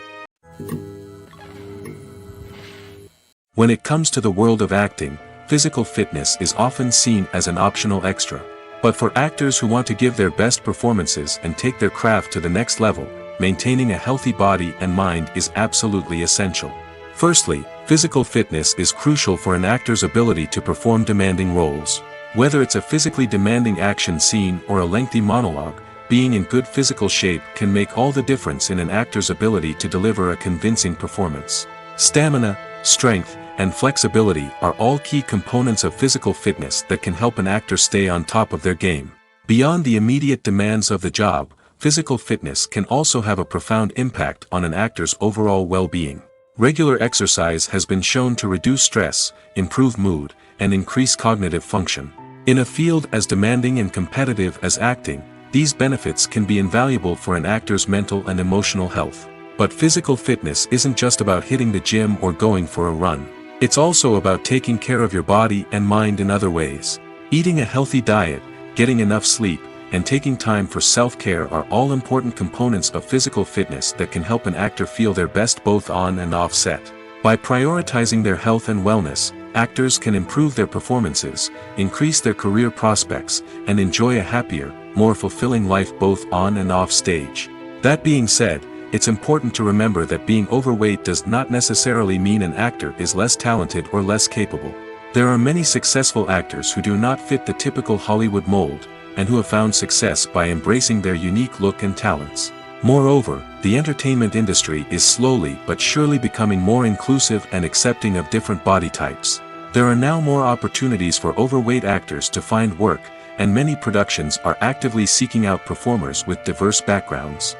When it comes to the world of acting, physical fitness is often seen as an optional extra. But for actors who want to give their best performances and take their craft to the next level, maintaining a healthy body and mind is absolutely essential. Firstly, physical fitness is crucial for an actor's ability to perform demanding roles. Whether it's a physically demanding action scene or a lengthy monologue, being in good physical shape can make all the difference in an actor's ability to deliver a convincing performance. Stamina, strength, and flexibility are all key components of physical fitness that can help an actor stay on top of their game. Beyond the immediate demands of the job, physical fitness can also have a profound impact on an actor's overall well-being. Regular exercise has been shown to reduce stress, improve mood, and increase cognitive function. In a field as demanding and competitive as acting, these benefits can be invaluable for an actor's mental and emotional health. But physical fitness isn't just about hitting the gym or going for a run. It's also about taking care of your body and mind in other ways. Eating a healthy diet, getting enough sleep, and taking time for self-care are all important components of physical fitness that can help an actor feel their best both on and off set. By prioritizing their health and wellness, actors can improve their performances, increase their career prospects, and enjoy a happier, more fulfilling life both on and off stage. That being said, it's important to remember that being overweight does not necessarily mean an actor is less talented or less capable. There are many successful actors who do not fit the typical Hollywood mold, and who have found success by embracing their unique look and talents. Moreover, the entertainment industry is slowly but surely becoming more inclusive and accepting of different body types. There are now more opportunities for overweight actors to find work, and many productions are actively seeking out performers with diverse backgrounds.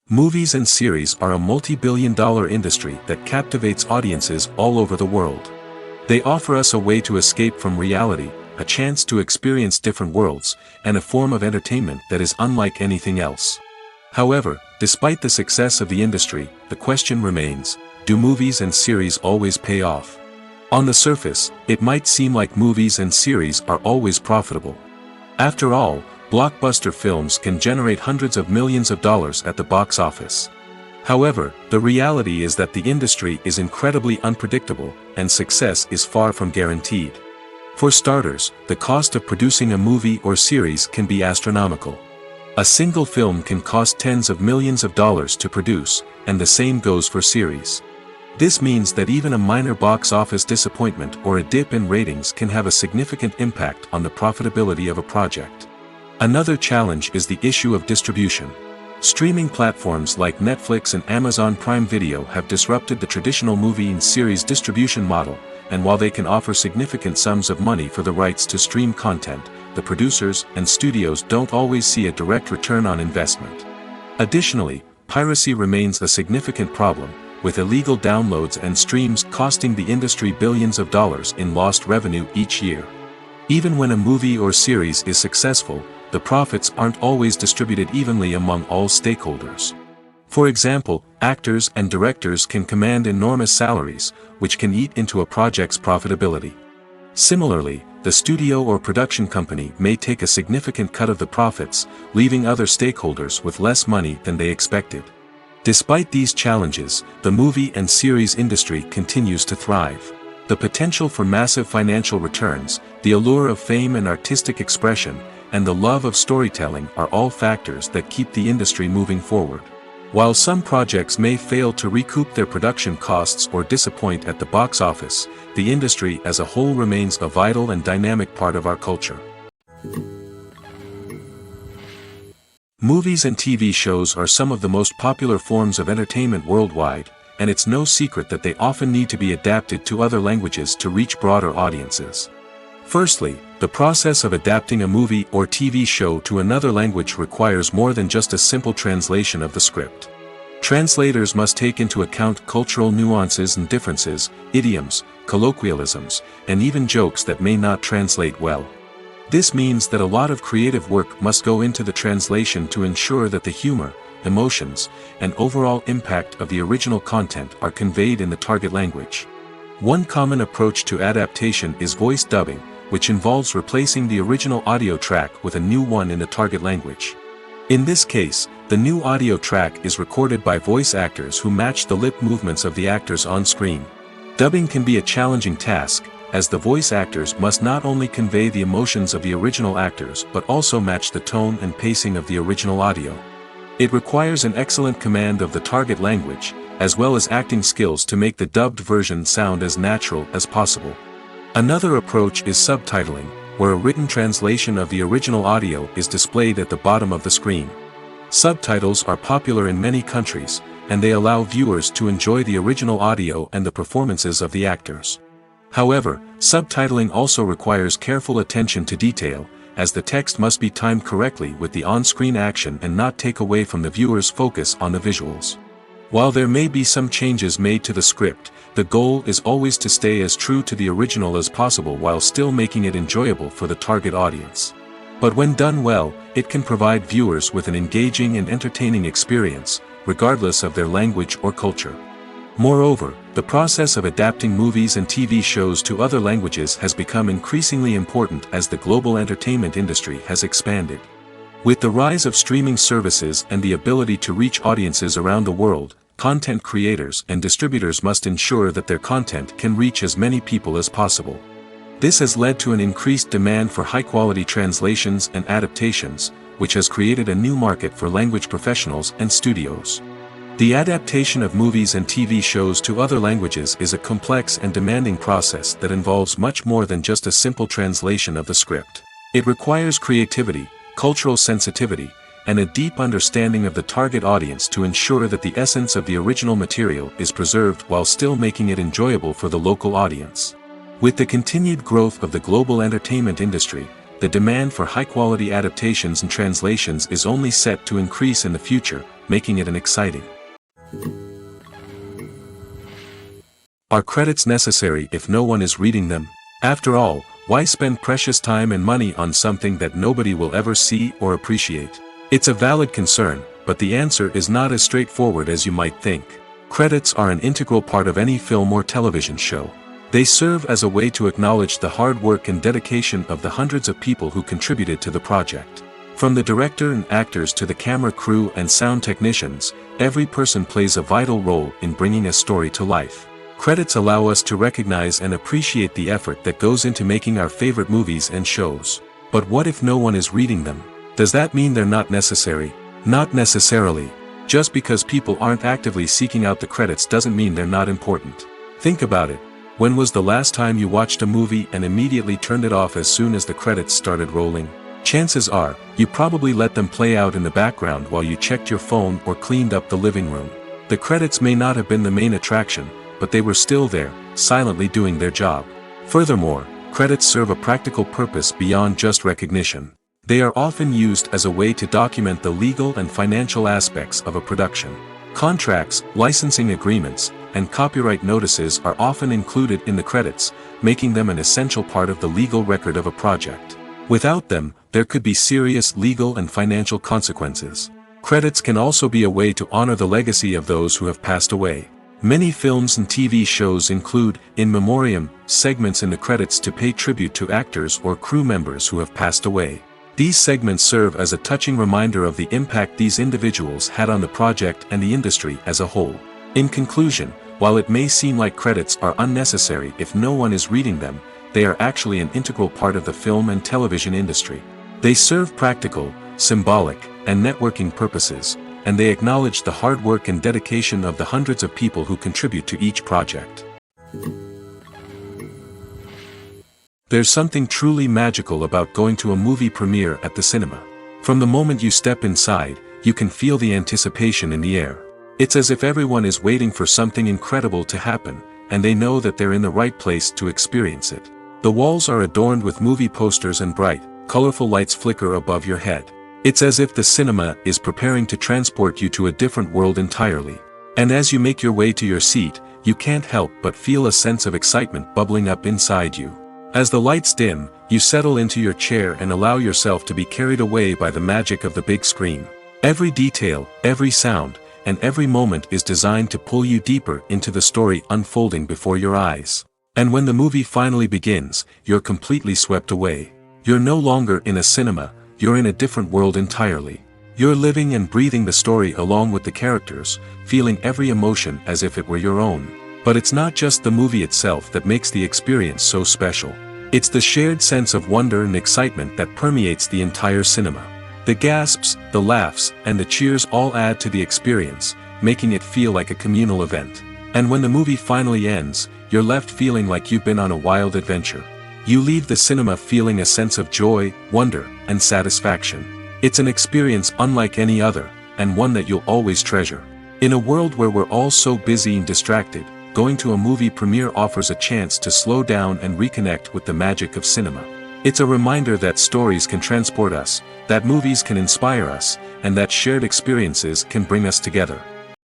Movies and series are a multi-billion-dollar industry that captivates audiences all over the world. They offer us a way to escape from reality, a chance to experience different worlds, and a form of entertainment that is unlike anything else. However, despite the success of the industry, the question remains, do movies and series always pay off? On the surface, it might seem like movies and series are always profitable. After all, blockbuster films can generate hundreds of millions of dollars at the box office. However, the reality is that the industry is incredibly unpredictable, and success is far from guaranteed. For starters, the cost of producing a movie or series can be astronomical. A single film can cost tens of millions of dollars to produce, and the same goes for series. This means that even a minor box office disappointment or a dip in ratings can have a significant impact on the profitability of a project. Another challenge is the issue of distribution. Streaming platforms like Netflix and Amazon Prime Video have disrupted the traditional movie and series distribution model, and while they can offer significant sums of money for the rights to stream content, the producers and studios don't always see a direct return on investment. Additionally, piracy remains a significant problem, with illegal downloads and streams costing the industry billions of dollars in lost revenue each year. Even when a movie or series is successful, the profits aren't always distributed evenly among all stakeholders. For example, actors and directors can command enormous salaries, which can eat into a project's profitability. Similarly, the studio or production company may take a significant cut of the profits, leaving other stakeholders with less money than they expected. Despite these challenges, the movie and series industry continues to thrive. The potential for massive financial returns, the allure of fame and artistic expression, and the love of storytelling are all factors that keep the industry moving forward. While some projects may fail to recoup their production costs or disappoint at the box office, the industry as a whole remains a vital and dynamic part of our culture. Movies and TV shows are some of the most popular forms of entertainment worldwide, and it's no secret that they often need to be adapted to other languages to reach broader audiences. Firstly, the process of adapting a movie or TV show to another language requires more than just a simple translation of the script. Translators must take into account cultural nuances and differences, idioms, colloquialisms, and even jokes that may not translate well. This means that a lot of creative work must go into the translation to ensure that the humor, emotions, and overall impact of the original content are conveyed in the target language. One common approach to adaptation is voice dubbing, which involves replacing the original audio track with a new one in the target language. In this case, the new audio track is recorded by voice actors who match the lip movements of the actors on screen. Dubbing can be a challenging task, as the voice actors must not only convey the emotions of the original actors but also match the tone and pacing of the original audio. It requires an excellent command of the target language, as well as acting skills to make the dubbed version sound as natural as possible. Another approach is subtitling, where a written translation of the original audio is displayed at the bottom of the screen. Subtitles are popular in many countries, and they allow viewers to enjoy the original audio and the performances of the actors. However, subtitling also requires careful attention to detail, as the text must be timed correctly with the on-screen action and not take away from the viewer's focus on the visuals. While there may be some changes made to the script, the goal is always to stay as true to the original as possible while still making it enjoyable for the target audience. But when done well, it can provide viewers with an engaging and entertaining experience, regardless of their language or culture. Moreover, the process of adapting movies and TV shows to other languages has become increasingly important as the global entertainment industry has expanded. With the rise of streaming services and the ability to reach audiences around the world, content creators and distributors must ensure that their content can reach as many people as possible. This has led to an increased demand for high-quality translations and adaptations, which has created a new market for language professionals and studios. The adaptation of movies and TV shows to other languages is a complex and demanding process that involves much more than just a simple translation of the script. It requires creativity, cultural sensitivity, and a deep understanding of the target audience to ensure that the essence of the original material is preserved while still making it enjoyable for the local audience. With the continued growth of the global entertainment industry, the demand for high-quality adaptations and translations is only set to increase in the future, making it exciting. Are credits necessary if no one is reading them? After all, why spend precious time and money on something that nobody will ever see or appreciate? It's a valid concern, but the answer is not as straightforward as you might think. Credits are an integral part of any film or television show. They serve as a way to acknowledge the hard work and dedication of the hundreds of people who contributed to the project. From the director and actors to the camera crew and sound technicians, every person plays a vital role in bringing a story to life. Credits allow us to recognize and appreciate the effort that goes into making our favorite movies and shows. But what if no one is reading them? Does that mean they're not necessary? Not necessarily. Just because people aren't actively seeking out the credits doesn't mean they're not important. Think about it. When was the last time you watched a movie and immediately turned it off as soon as the credits started rolling? Chances are, you probably let them play out in the background while you checked your phone or cleaned up the living room. The credits may not have been the main attraction, but they were still there, silently doing their job. Furthermore, credits serve a practical purpose beyond just recognition. They are often used as a way to document the legal and financial aspects of a production. Contracts, licensing agreements, and copyright notices are often included in the credits, making them an essential part of the legal record of a project. Without them, there could be serious legal and financial consequences. Credits can also be a way to honor the legacy of those who have passed away. Many films and TV shows include, in memoriam, segments in the credits to pay tribute to actors or crew members who have passed away. These segments serve as a touching reminder of the impact these individuals had on the project and the industry as a whole. In conclusion, while it may seem like credits are unnecessary if no one is reading them, they are actually an integral part of the film and television industry. They serve practical, symbolic, and networking purposes, and they acknowledge the hard work and dedication of the hundreds of people who contribute to each project. There's something truly magical about going to a movie premiere at the cinema. From the moment you step inside, you can feel the anticipation in the air. It's as if everyone is waiting for something incredible to happen, and they know that they're in the right place to experience it. The walls are adorned with movie posters and bright, colorful lights flicker above your head. It's as if the cinema is preparing to transport you to a different world entirely. And as you make your way to your seat, you can't help but feel a sense of excitement bubbling up inside you. As the lights dim, you settle into your chair and allow yourself to be carried away by the magic of the big screen. Every detail, every sound, and every moment is designed to pull you deeper into the story unfolding before your eyes. And when the movie finally begins, you're completely swept away. You're no longer in a cinema, you're in a different world entirely. You're living and breathing the story along with the characters, feeling every emotion as if it were your own. But it's not just the movie itself that makes the experience so special. It's the shared sense of wonder and excitement that permeates the entire cinema. The gasps, the laughs, and the cheers all add to the experience, making it feel like a communal event. And when the movie finally ends, you're left feeling like you've been on a wild adventure. You leave the cinema feeling a sense of joy, wonder, and satisfaction. It's an experience unlike any other, and one that you'll always treasure. In a world where we're all so busy and distracted, going to a movie premiere offers a chance to slow down and reconnect with the magic of cinema. It's a reminder that stories can transport us, that movies can inspire us, and that shared experiences can bring us together.